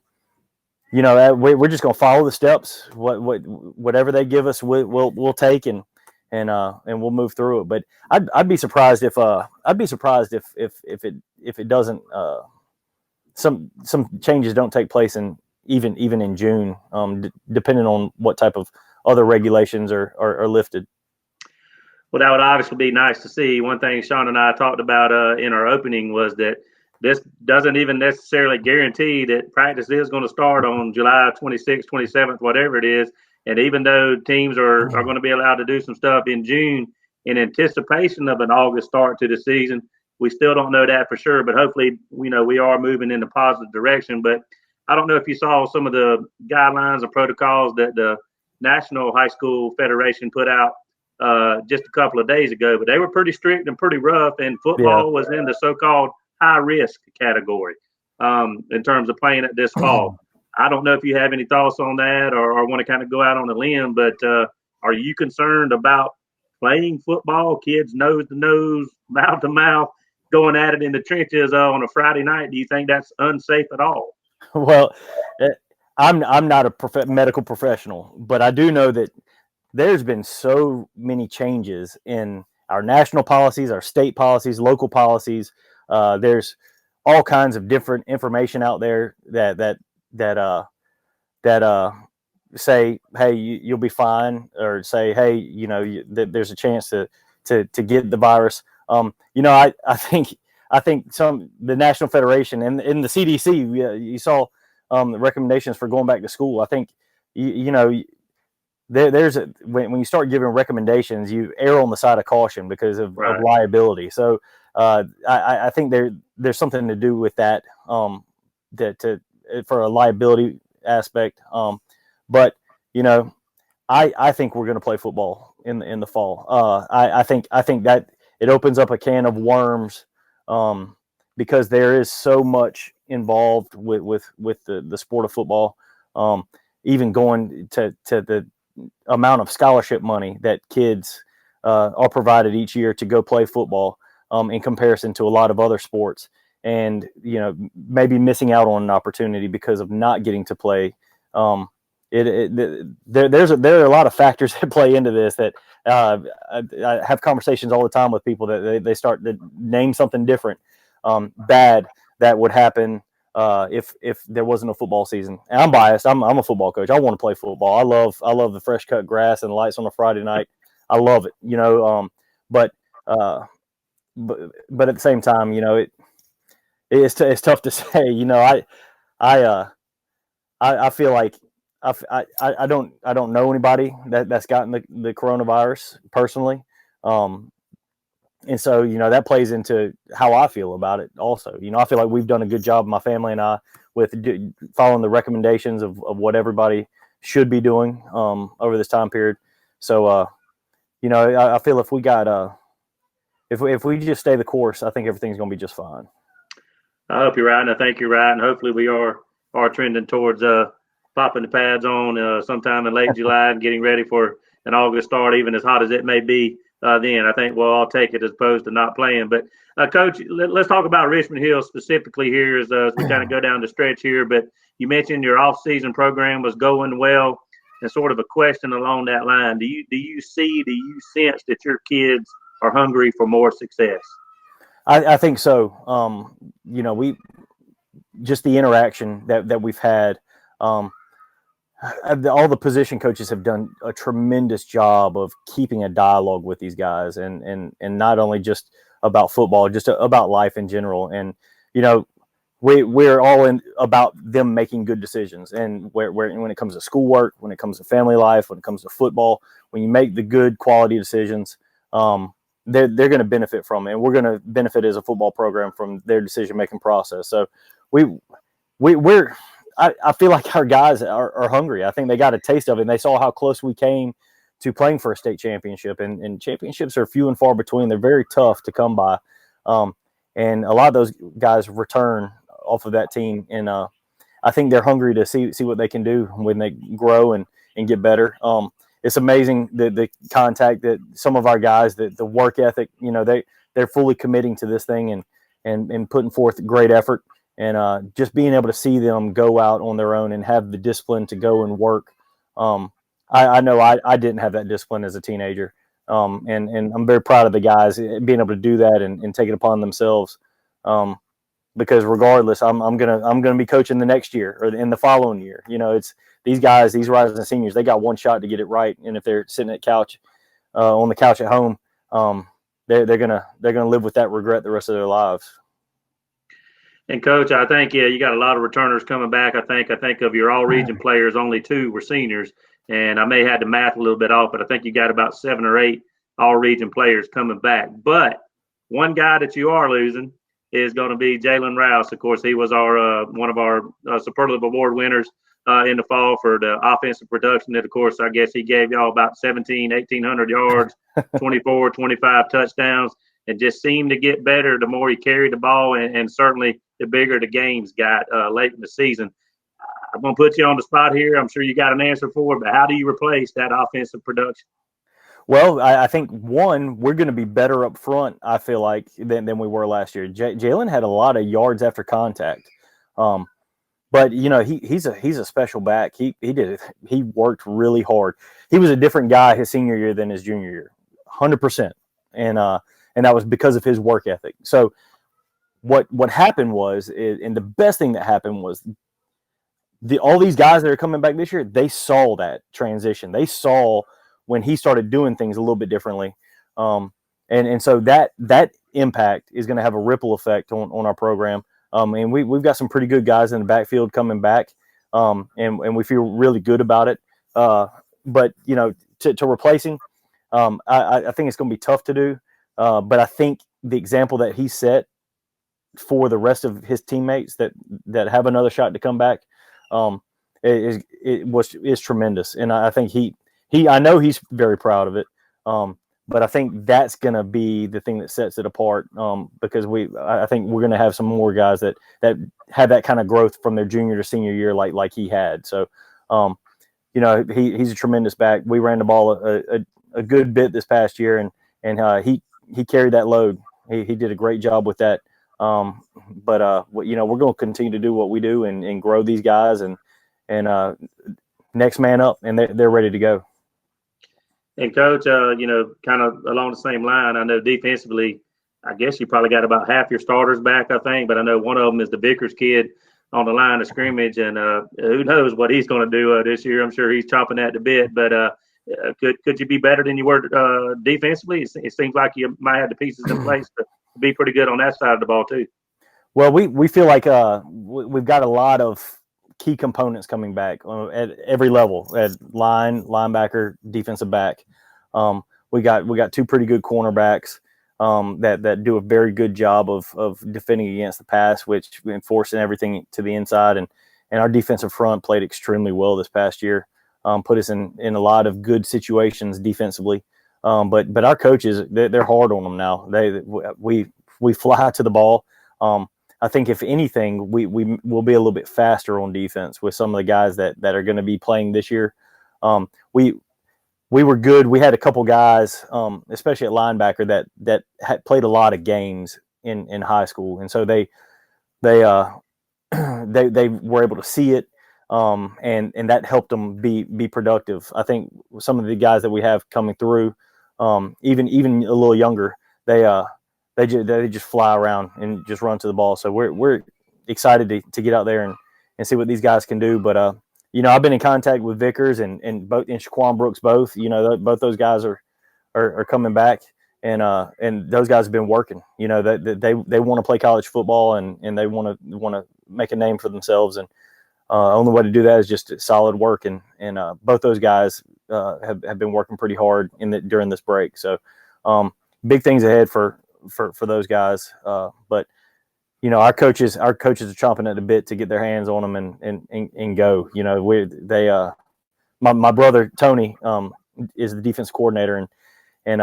just going to follow the steps. Whatever they give us, we'll take and we'll move through it. But I'd be surprised if it doesn't, some changes don't take place even in June, depending on what type of other regulations are lifted. Well, that would obviously be nice to see. One thing Sean and I talked about in our opening was that this doesn't even necessarily guarantee that practice is going to start on July 26th, 27th, whatever it is. And even though teams are going to be allowed to do some stuff in June in anticipation of an August start to the season, we still don't know that for sure. But hopefully, we are moving in a positive direction. But I don't know if you saw some of the guidelines and protocols that the National High School Federation put out just a couple of days ago, but they were pretty strict and pretty rough, and football was in the so-called high-risk category in terms of playing it this fall. I don't know if you have any thoughts on that or want to kind of go out on a limb, but are you concerned about playing football, kids nose to nose, mouth to mouth, going at it in the trenches on a Friday night? Do you think that's unsafe at all? Well, I'm not a medical professional, but I do know that there's been so many changes in our national policies, our state policies, local policies. There's all kinds of different information out there that say, hey, you'll be fine, or say, hey, there's a chance to get the virus. I think I think the National Federation and in the CDC, you saw the recommendations for going back to school. I think when you start giving recommendations, you err on the side of caution because of liability. So I think there's something to do with that, for a liability aspect. But I think we're going to play football in the fall. I think that it opens up a can of worms, because there is so much involved with the sport of football. Even going to the amount of scholarship money that kids are provided each year to go play football, in comparison to a lot of other sports, and maybe missing out on an opportunity because of not getting to play. There are a lot of factors that play into this that I have conversations all the time with people that they start to name something different, bad that would happen if there wasn't a football season. And I'm biased. I'm a football coach. I want to play football. I love the fresh cut grass and the lights on a Friday night. I love it, but at the same time, it's tough to say. I feel like I don't know anybody that's gotten the coronavirus personally, and so that plays into how I feel about it. Also, I feel like we've done a good job, my family and I, with following the recommendations of what everybody should be doing over this time period. So, I feel if we got if we just stay the course, I think everything's going to be just fine. I hope you're right, and I think you're right, and hopefully we are trending towards popping the pads on sometime in late July and getting ready for an August start, even as hot as it may be. Then I think we'll all take it as opposed to not playing. But Coach, let's talk about Richmond Hill specifically here as we kind of go down the stretch here. But you mentioned your off-season program was going well, and sort of a question along that line: do you sense that your kids are hungry for more success? I think so. We just the interaction that we've had. All the position coaches have done a tremendous job of keeping a dialogue with these guys, and not only just about football, just about life in general. And we're all in about them making good decisions. And where when it comes to schoolwork, when it comes to family life, when it comes to football, when you make the good quality decisions, they're going to benefit from it, and we're going to benefit as a football program from their decision making process. So I feel like our guys are hungry. I think they got a taste of it, and they saw how close we came to playing for a state championship. And championships are few and far between. They're very tough to come by. And a lot of those guys return off of that team. And I think they're hungry to see what they can do when they grow and get better. It's amazing the contact that some of our guys, the work ethic, they're fully committing to this thing and putting forth great effort. And just being able to see them go out on their own and have the discipline to go and work. I know I didn't have that discipline as a teenager. And I'm very proud of the guys being able to do that and take it upon themselves. Because regardless, I'm gonna be coaching the next year or in the following year. It's these guys, these rising seniors, they got one shot to get it right. And if they're sitting on the couch at home, they're gonna live with that regret the rest of their lives. And Coach, I think you got a lot of returners coming back. I think of your all-region players, only 2 were seniors, and I may have the math a little bit off, but I think you got about 7 or 8 all-region players coming back. But one guy that you are losing is going to be Jalen Rouse. Of course, he was our one of our superlative award winners in the fall for the offensive production. And of course, I guess he gave y'all about 1,800 yards, 24, 25 touchdowns. And just seemed to get better the more he carried the ball, and certainly the bigger the games got late in the season. I'm going to put you on the spot here. I'm sure you got an answer for it, but how do you replace that offensive production? Well, I think, one, we're going to be better up front, I feel like, than we were last year. Jalen had a lot of yards after contact. But, he's a special back. He worked really hard. He was a different guy his senior year than his junior year, 100%. And that was because of his work ethic. So what happened was, and the best thing that happened was all these guys that are coming back this year, they saw that transition. They saw when he started doing things a little bit differently. And so that impact is going to have a ripple effect on our program. And we've got some pretty good guys in the backfield coming back, and we feel really good about it. But to replace him, I think it's going to be tough to do. But I think the example that he set for the rest of his teammates that have another shot to come back is tremendous. And I think I know he's very proud of it. But I think that's going to be the thing that sets it apart, because I think we're going to have some more guys that have that kind of growth from their junior to senior year, like he had. So, he's a tremendous back. We ran the ball a good bit this past year, and he carried that load. He did a great job with that. But we're going to continue to do what we do and grow these guys and next man up, and they're ready to go. And Coach, kind of along the same line, I know defensively, I guess you probably got about half your starters back, I think, but I know one of them is the Vickers kid on the line of scrimmage, and who knows what he's going to do this year. I'm sure he's chomping at the bit, but could you be better than you were defensively? It seems like you might have the pieces in place to be pretty good on that side of the ball too. Well, we feel like we've got a lot of key components coming back at every level, at linebacker, defensive back. We got two pretty good cornerbacks that do a very good job of defending against the pass, which enforcing everything to the inside, and our defensive front played extremely well this past year. Put us in a lot of good situations defensively. But our coaches, they're hard on them now. We fly to the ball. I think if anything, we will be a little bit faster on defense with some of the guys that are going to be playing this year. We were good. We had a couple guys, especially at linebacker, that had played a lot of games in high school, and so they were able to see it, and that helped them be productive. I think some of the guys that we have coming through, even a little younger, they just fly around and just run to the ball. So we're excited to get out there and see what these guys can do. But I've been in contact with Vickers and Shaquan Brooks both. Both those guys are coming back, and those guys have been working. They want to play college football and they want to make a name for themselves. And only way to do that is just solid work. And both those guys have been working pretty hard during this break. So big things ahead for those guys. But our coaches are chomping at the bit to get their hands on them and go. My brother Tony is the defense coordinator, and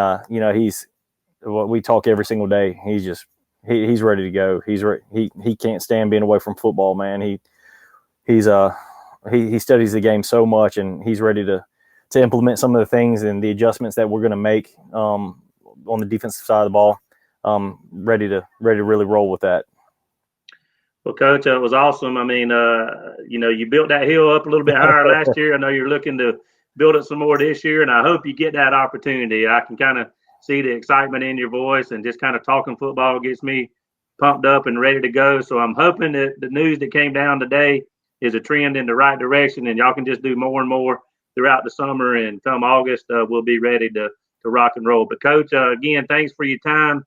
we talk every single day. He's ready to go. He can't stand being away from football, man. He studies the game so much, and he's ready to implement some of the things and the adjustments that we're going to make on the defensive side of the ball. Ready to really roll with that. Well, Coach, it was awesome. I mean, you built that hill up a little bit higher last year. I know you're looking to build it some more this year, and I hope you get that opportunity. I can kind of see the excitement in your voice, and just kind of talking football gets me pumped up and ready to go. So I'm hoping that the news that came down today is a trend in the right direction, and y'all can just do more and more throughout the summer. And come August, we'll be ready to rock and roll. But Coach, again, thanks for your time.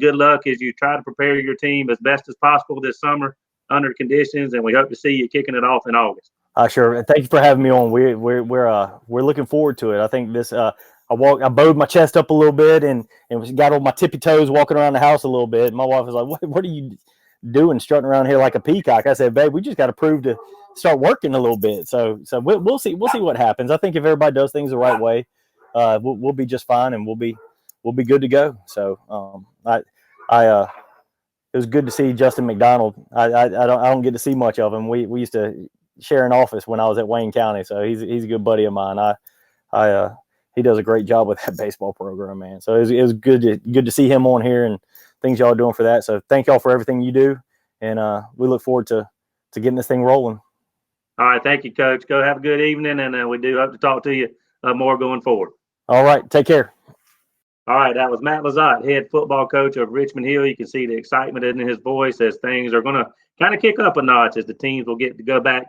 Good luck as you try to prepare your team as best as possible this summer under conditions, and we hope to see you kicking it off in August. Sure. Thank you for having me on. We're looking forward to it. I think this. I bowed my chest up a little bit and got on my tippy toes walking around the house a little bit. My wife was like, "What are you doing, strutting around here like a peacock?" I said, "Babe, we just got to prove to start working a little bit." So we'll see what happens. I think if everybody does things the right way, we'll be just fine, and we'll be good to go. So it was good to see Justin McDonald. I don't get to see much of him. We used to share an office when I was at Wayne County, so he's a good buddy of mine. He does a great job with that baseball program, man. So it was good to see him on here and things y'all are doing for that. So thank y'all for everything you do, and we look forward to getting this thing rolling. All right, thank you, Coach. Go have a good evening, and we do hope to talk to you more going forward. All right, take care. All right, that was Matt LeZotte, head football coach of Richmond Hill. You can see the excitement in his voice as things are going to kind of kick up a notch as the teams will get to go back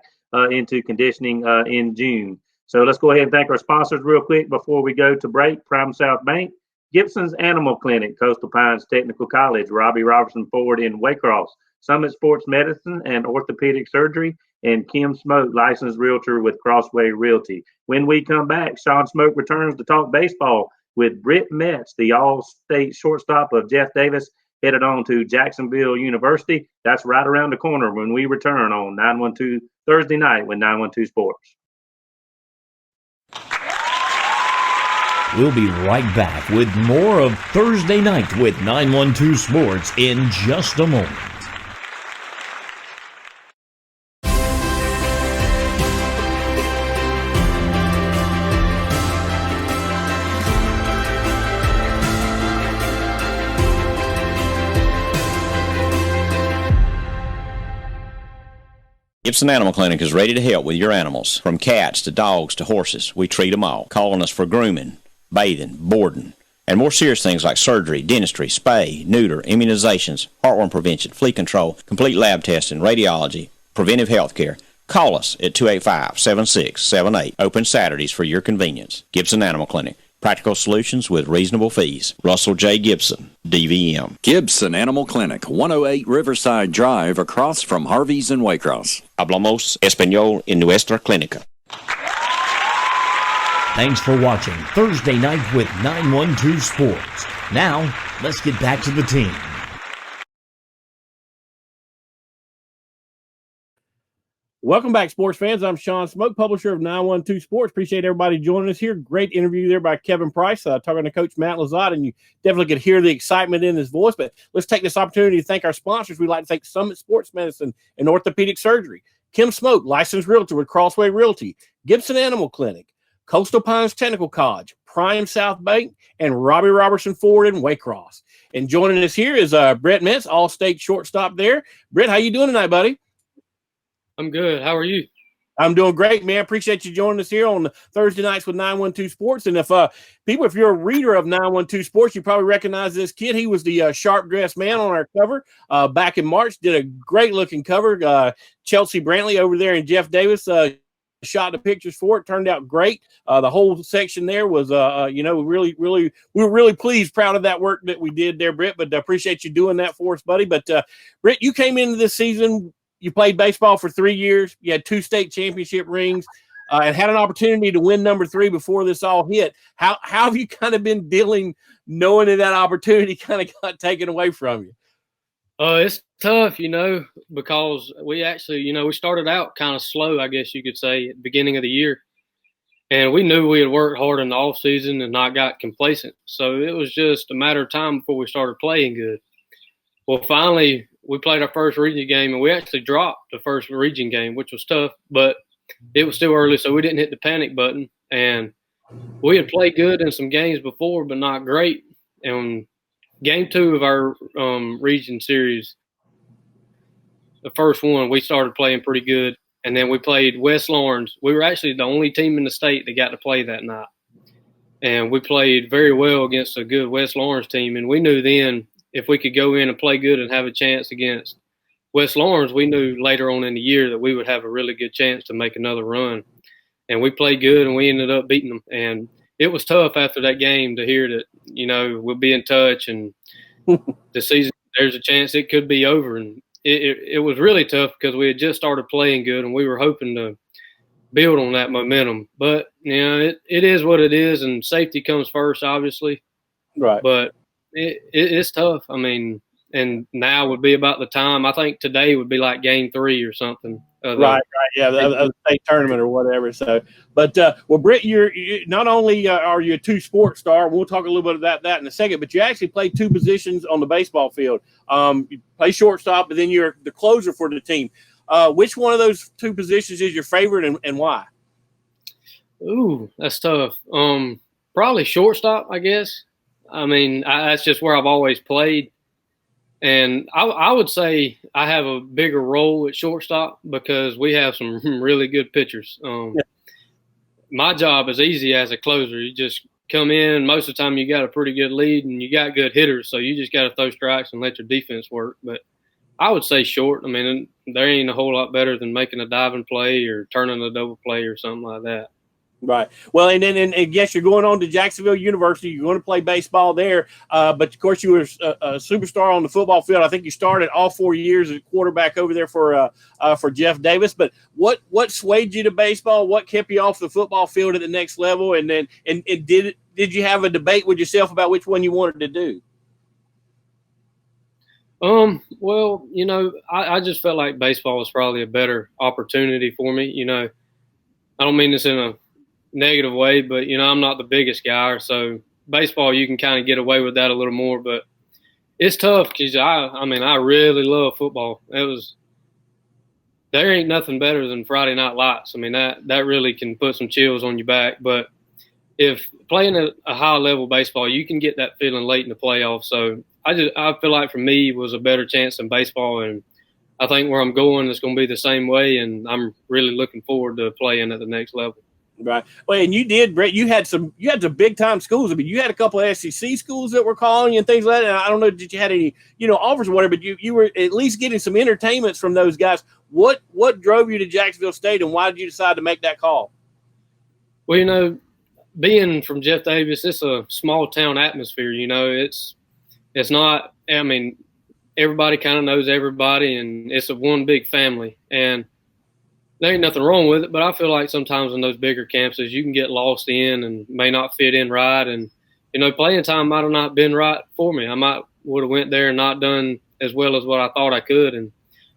into conditioning in June. So let's go ahead and thank our sponsors real quick before we go to break. Prime South Bank, Gibson's Animal Clinic, Coastal Pines Technical College, Robbie Robertson Ford in Waycross, Summit Sports Medicine and Orthopedic Surgery, and Kim Smoke, licensed realtor with Crossway Realty. When we come back, Sean Smoke returns to talk baseball with Britt Metts, the all-state shortstop of Jeff Davis, headed on to Jacksonville University. That's right around the corner when we return on 912 Thursday night with 912 Sports. We'll be right back with more of Thursday Night with 912 Sports in just a moment. Gibson Animal Clinic is ready to help with your animals. From cats to dogs to horses, we treat them all. Calling us for grooming, bathing, boarding, and more serious things like surgery, dentistry, spay, neuter, immunizations, heartworm prevention, flea control, complete lab testing, radiology, preventive health care. Call us at 285-7678. Open Saturdays for your convenience. Gibson Animal Clinic. Practical solutions with reasonable fees. Russell J. Gibson, DVM. Gibson Animal Clinic, 108 Riverside Drive, across from Harvey's in Waycross. Hablamos español en nuestra clínica. Thanks for watching Thursday Night with 912 Sports. Now, let's get back to the team. Welcome back, sports fans. I'm Sean Smoke, publisher of 912 Sports. Appreciate everybody joining us here. Great interview there by Kevin Price, talking to Coach Matt LeZotte, and you definitely could hear the excitement in his voice. But let's take this opportunity to thank our sponsors. We'd like to thank Summit Sports Medicine and Orthopedic Surgery, Kim Smoke, licensed realtor with Crossway Realty, Gibson Animal Clinic, Coastal Pines Technical College, Prime South Bank, and Robbie Robertson Ford in Waycross. And joining us here is Britt Metts, all-state shortstop there. Britt, how you doing tonight, buddy? I'm good. How are you? I'm doing great, man. Appreciate you joining us here on the Thursday nights with 912 Sports. And if you're a reader of 912 Sports, you probably recognize this kid. He was the sharp-dressed man on our cover back in March. Did a great-looking cover. Chelsea Brantley over there and Jeff Davis shot the pictures for it. Turned out great. The whole section there was, we were really pleased, proud of that work that we did there, Britt. But appreciate you doing that for us, buddy. But Britt, you came into this season. You played baseball for 3 years. You had 2 state championship rings and had an opportunity to win number 3 before this all hit. How have you kind of been dealing knowing that opportunity kind of got taken away from you? It's tough, because we actually, we started out kind of slow, I guess you could say, at the beginning of the year. And we knew we had worked hard in the off season and not got complacent. So it was just a matter of time before we started playing good. Well, finally, we played our first region game, and we actually dropped the first region game, which was tough, but it was still early, so we didn't hit the panic button. And we had played good in some games before, but not great. And game 2 of our region series, the first one, we started playing pretty good. And then we played West Lawrence. We were actually the only team in the state that got to play that night. And we played very well against a good West Lawrence team. And we knew then if we could go in and play good and have a chance against West Lawrence, we knew later on in the year that we would have a really good chance to make another run. And we played good, and we ended up beating them. And it was tough after that game to hear that, we'll be in touch and the season, there's a chance it could be over. And it was really tough because we had just started playing good, and we were hoping to build on that momentum. But, it is what it is, and safety comes first, obviously. Right. But it's tough. I mean, and now would be about the time. I think today would be like game 3 or something. Right. Yeah, the state tournament or whatever. So, but Britt, you're not only are you a 2 sports star. We'll talk a little bit about that in a second. But you actually play 2 positions on the baseball field. You play shortstop, but then you're the closer for the team. Which one of those 2 positions is your favorite, and why? Ooh, that's tough. Probably shortstop, I guess. I mean, that's just where I've always played. And I would say I have a bigger role at shortstop because we have some really good pitchers. My job is easy as a closer. You just come in. Most of the time you got a pretty good lead and you got good hitters, so you just got to throw strikes and let your defense work. But I would say short. I mean, there ain't a whole lot better than making a diving play or turning a double play or something like that. Right. Well, and yes, you're going on to Jacksonville University. You're going to play baseball there. But of course, you were a superstar on the football field. I think you started all 4 years as quarterback over there for Jeff Davis. But what swayed you to baseball? What kept you off the football field at the next level? And then did you have a debate with yourself about which one you wanted to do? Well, I just felt like baseball was probably a better opportunity for me. I don't mean this in a negative way, but I'm not the biggest guy, so baseball you can kind of get away with that a little more. But it's tough because I really love football. There ain't nothing better than Friday Night Lights. I mean that really can put some chills on your back. But if playing at a high level baseball, you can get that feeling late in the playoffs. So I feel like for me it was a better chance than baseball, and I think where I'm going is going to be the same way, and I'm really looking forward to playing at the next level. Right. Well, and you did, Brett. You had some big time schools. I mean, you had a couple of SEC schools that were calling you and things like that. And I don't know, did you had any, offers or whatever, but you were at least getting some entertainments from those guys. What drove you to Jacksonville State, and why did you decide to make that call? Well, being from Jeff Davis, it's a small town atmosphere. It's not. I mean, everybody kind of knows everybody, and it's a one big family. And there ain't nothing wrong with it, but I feel like sometimes in those bigger campuses you can get lost in and may not fit in right. And, playing time might have not been right for me. I would have went there and not done as well as what I thought I could. And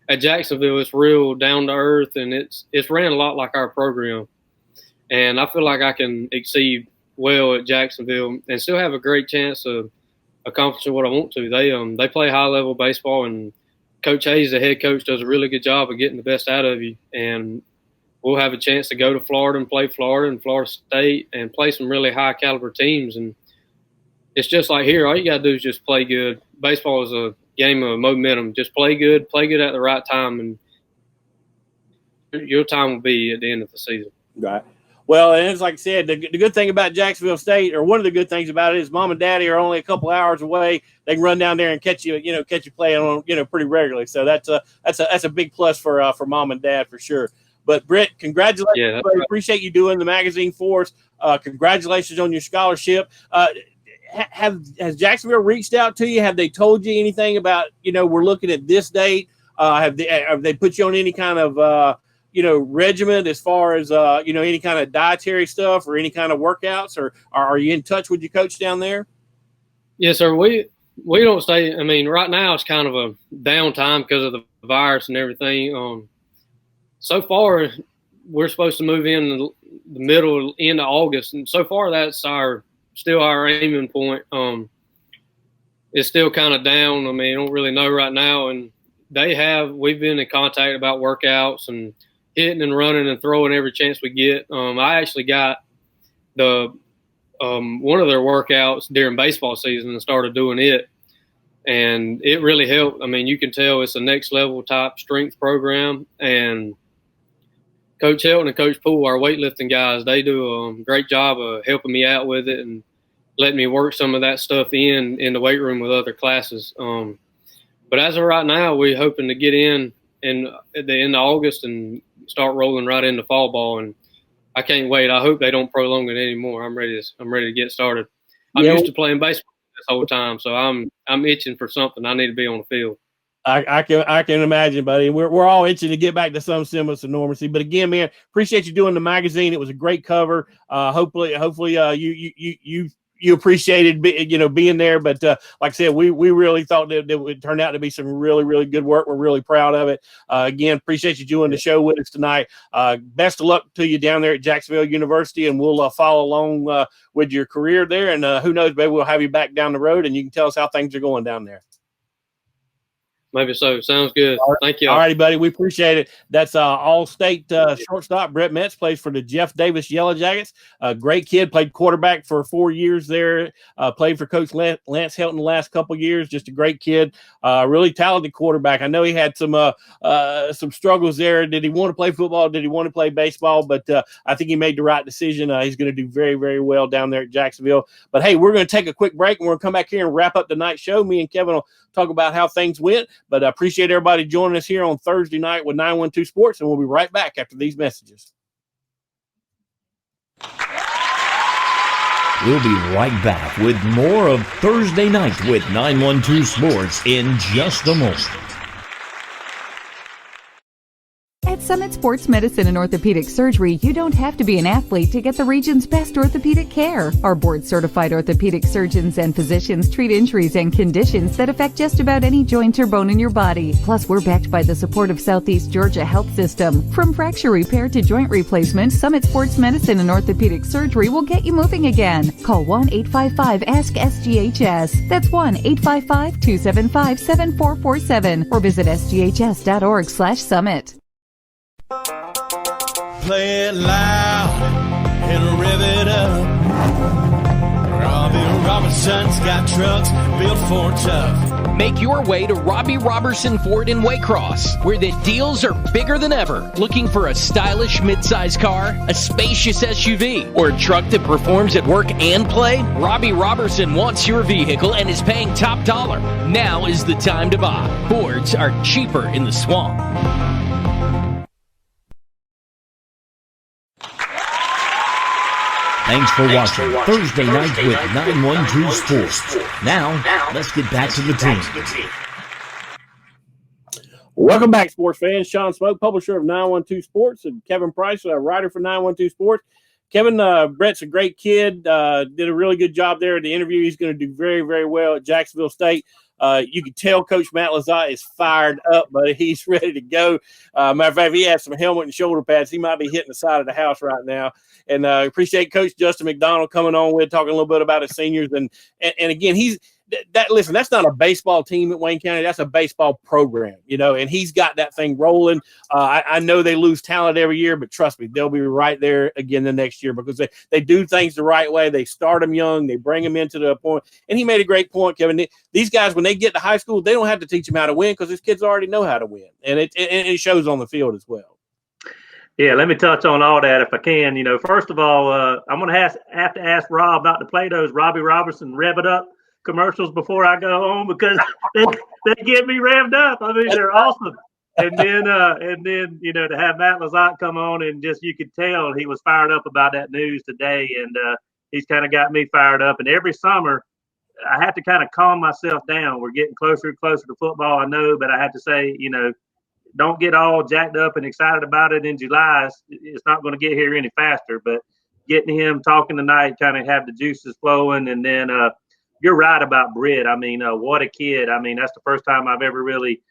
at Jacksonville, it's real down to earth, and it's ran a lot like our program. And I feel like I can exceed well at Jacksonville and still have a great chance of accomplishing what I want to. They play high level baseball, and Coach Hayes, the head coach, does a really good job of getting the best out of you. And we'll have a chance to go to Florida and play Florida and Florida State and play some really high caliber teams. And it's just like here, all you got to do is just play good. Baseball is a game of momentum. Just play good at the right time, and your time will be at the end of the season. Right. Well, and it's like I said, the good thing about Jacksonville State, or one of the good things about it, is Mom and Daddy are only a couple hours away. They can run down there and catch you playing on, pretty regularly. So that's a big plus for Mom and Dad for sure. But Britt, congratulations! Yeah, right. Appreciate you doing the magazine for us. Congratulations on your scholarship. Has Jacksonville reached out to you? Have they told you anything about we're looking at this date? Have they put you on any kind of regimen as far as, any kind of dietary stuff or any kind of workouts, or are you in touch with your coach down there? Yes, sir. We don't stay. I mean, right now it's kind of a downtime because of the virus and everything. So far we're supposed to move in the end of August. And so far that's still our aiming point. It's still kind of down. I mean, I don't really know right now. And we've been in contact about workouts and hitting and running and throwing every chance we get. I actually got one of their workouts during baseball season and started doing it, and it really helped. I mean, you can tell it's a next level type strength program, and Coach Helton and Coach Poole, our weightlifting guys, they do a great job of helping me out with it and letting me work some of that stuff in the weight room with other classes. But as of right now, we're hoping to get in at the end of August and start rolling right into fall ball, and I can't wait. I hope they don't prolong it anymore. I'm ready to get started. I'm used to playing baseball this whole time, so I'm itching for something. I need to be on the field. I can imagine, buddy. We're all itching to get back to some semblance of normalcy. But again, man, appreciate you doing the magazine. It was a great cover. Hopefully, you appreciated being there. But like I said, we really thought that it would turn out to be some really, really good work. We're really proud of it. Again, appreciate you doing the show with us tonight. Best of luck to you down there at Jacksonville University, and we'll follow along with your career there. And who knows, maybe we'll have you back down the road and you can tell us how things are going down there. Maybe so. Sounds good. Thank you. All righty, buddy. We appreciate it. That's all-state shortstop Britt Metts, plays for the Jeff Davis Yellow Jackets. Great kid. Played quarterback for 4 years there. Played for Coach Lance Helton the last couple years. Just a great kid. Really talented quarterback. I know he had some struggles there. Did he want to play football? Did he want to play baseball? But I think he made the right decision. He's going to do very, very well down there at Jacksonville. But, hey, we're going to take a quick break, and we're going to come back here and wrap up tonight's show. Me and Kevin will talk about how things went. But I appreciate everybody joining us here on Thursday night with 912 Sports, and we'll be right back after these messages. We'll be right back with more of Thursday Night with 912 Sports in just a moment. At Summit Sports Medicine and Orthopedic Surgery, you don't have to be an athlete to get the region's best orthopedic care. Our board-certified orthopedic surgeons and physicians treat injuries and conditions that affect just about any joint or bone in your body. Plus, we're backed by the support of Southeast Georgia Health System. From fracture repair to joint replacement, Summit Sports Medicine and Orthopedic Surgery will get you moving again. Call 1-855-ASK-SGHS. That's 1-855-275-7447 or visit sghs.org/summit. Play it loud and rev it up. Robbie Robertson's got trucks built for tough. Make your way to Robbie Robertson Ford in Waycross, where the deals are bigger than ever. Looking for a stylish midsize car, a spacious SUV, or a truck that performs at work and play? Robbie Robertson wants your vehicle and is paying top dollar. Now is the time to buy. Fords are cheaper in the swamp. Thanks for watching Thursday Night with 912 Sports. Now, let's get back to the team. Welcome back, sports fans. Sean Smoke, publisher of 912 Sports, and Kevin Price, writer for 912 Sports. Kevin, Brett's a great kid. Did a really good job there at the interview. He's going to do very, very well at Jacksonville State. You can tell Coach Matt LeZotte is fired up, but he's ready to go. Matter of fact, if he has some helmet and shoulder pads, he might be hitting the side of the house right now. And appreciate Coach Justin McDonald coming on with talking a little bit about his seniors. And again, listen, that's not a baseball team at Wayne County. That's a baseball program, and he's got that thing rolling. I know they lose talent every year, but trust me, they'll be right there again the next year because they do things the right way. They start them young. They bring them into the point. And he made a great point, Kevin. These guys, when they get to high school, they don't have to teach them how to win because these kids already know how to win. And it shows on the field as well. Yeah, let me touch on all that if I can. First of all, I'm going to have to ask Rob not to play those Robbie Robertson Rev It Up commercials before I go home because they get me revved up. I mean, they're awesome. And then to have Matt LeZotte come on and just you could tell he was fired up about that news today, and he's kind of got me fired up. And every summer, I have to kind of calm myself down. We're getting closer and closer to football, I know, but I have to say, don't get all jacked up and excited about it in July. It's not going to get here any faster, but getting him talking tonight kind of have the juices flowing. And then you're right about Britt. I mean, what a kid. I mean, that's the first time I've ever really,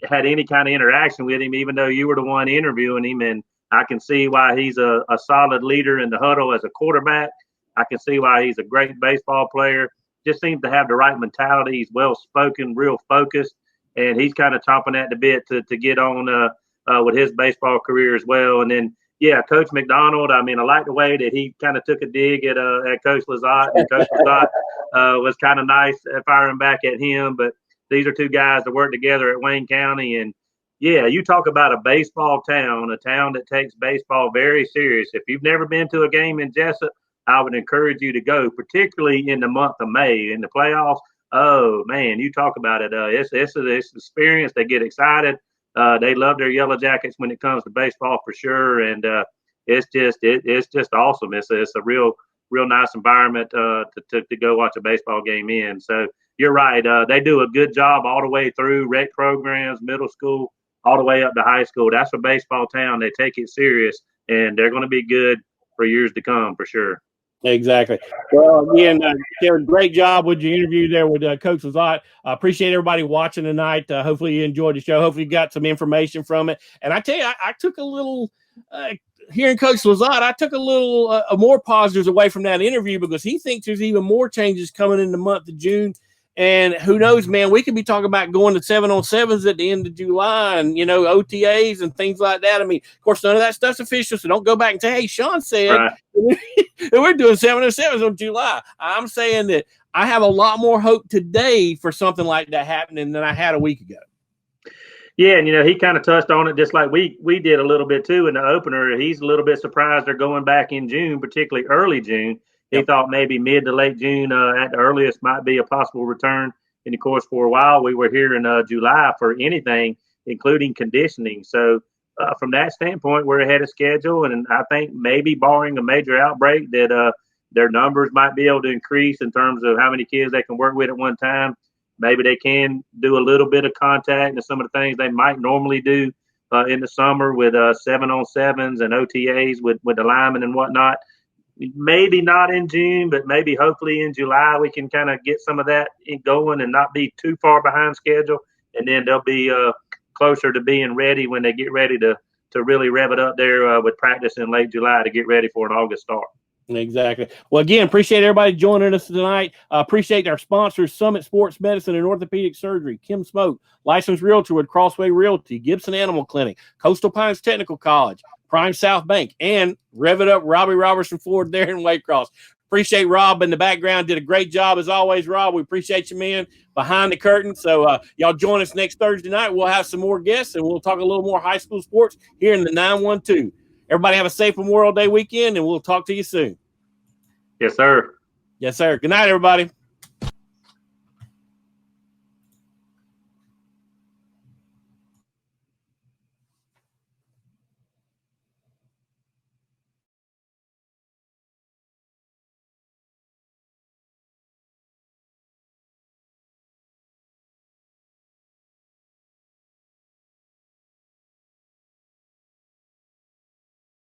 had any kind of interaction with him, even though you were the one interviewing him. And I can see why he's a solid leader in the huddle as a quarterback. I can see why he's a great baseball player. Just seems to have the right mentality. He's well-spoken, real focused. And he's kind of chomping at the bit to get on with his baseball career as well. And then, yeah, Coach McDonald, I mean, I like the way that he kind of took a dig at Coach LeZotte. And Coach LeZotte was kind of nice at firing back at him. But these are two guys that work together at Wayne County. And, yeah, you talk about a baseball town, a town that takes baseball very serious. If you've never been to a game in Jessup, I would encourage you to go, particularly in the month of May in the playoffs. Oh, man, you talk about it. It's experience. They get excited. They love their Yellow Jackets when it comes to baseball for sure. And it's just awesome. It's a real nice environment to go watch a baseball game in. So you're right. They do a good job all the way through rec programs, middle school, all the way up to high school. That's a baseball town. They take it serious, and they're going to be good for years to come for sure. Exactly. Well, again, Karen, great job with your interview there with Coach LeZotte. I appreciate everybody watching tonight. Hopefully you enjoyed the show. Hopefully you got some information from it. And I tell you, I took a little hearing Coach LeZotte, I took a little more positives away from that interview because he thinks there's even more changes coming in the month of June. And who knows, man, we could be talking about going to 7-on-7s at the end of July and, OTAs and things like that. I mean, of course, none of that stuff's official, so don't go back and say, hey, Sean said we're doing 7-on-7s on July. I'm saying that I have a lot more hope today for something like that happening than I had a week ago. Yeah, and, he kind of touched on it just like we did a little bit, too, in the opener. He's a little bit surprised they're going back in June, particularly early June. He thought maybe mid to late June at the earliest might be a possible return. And, of course, for a while we were here in July for anything, including conditioning. So, from that standpoint, we're ahead of schedule. And I think maybe barring a major outbreak that their numbers might be able to increase in terms of how many kids they can work with at one time. Maybe they can do a little bit of contact and some of the things they might normally do in the summer with 7-on-7s and OTAs with the linemen and whatnot. Maybe not in June, but maybe hopefully in July we can kind of get some of that going and not be too far behind schedule. And then they'll be closer to being ready when they get ready to really rev it up there with practice in late July to get ready for an August start. Exactly. Well, again, appreciate everybody joining us tonight. Appreciate our sponsors, Summit Sports Medicine and Orthopedic Surgery, Kim Smoke, licensed realtor with Crossway Realty, Gibson Animal Clinic, Coastal Pines Technical College, Prime South Bank, and Rev It Up Robbie Robertson Ford there in Waycross. Appreciate Rob in the background. Did a great job as always, Rob. We appreciate you, man, behind the curtain. So y'all join us next Thursday night. We'll have some more guests, and we'll talk a little more high school sports here in the 912. Everybody have a safe Memorial Day weekend, and we'll talk to you soon. Yes, sir. Yes, sir. Good night, everybody.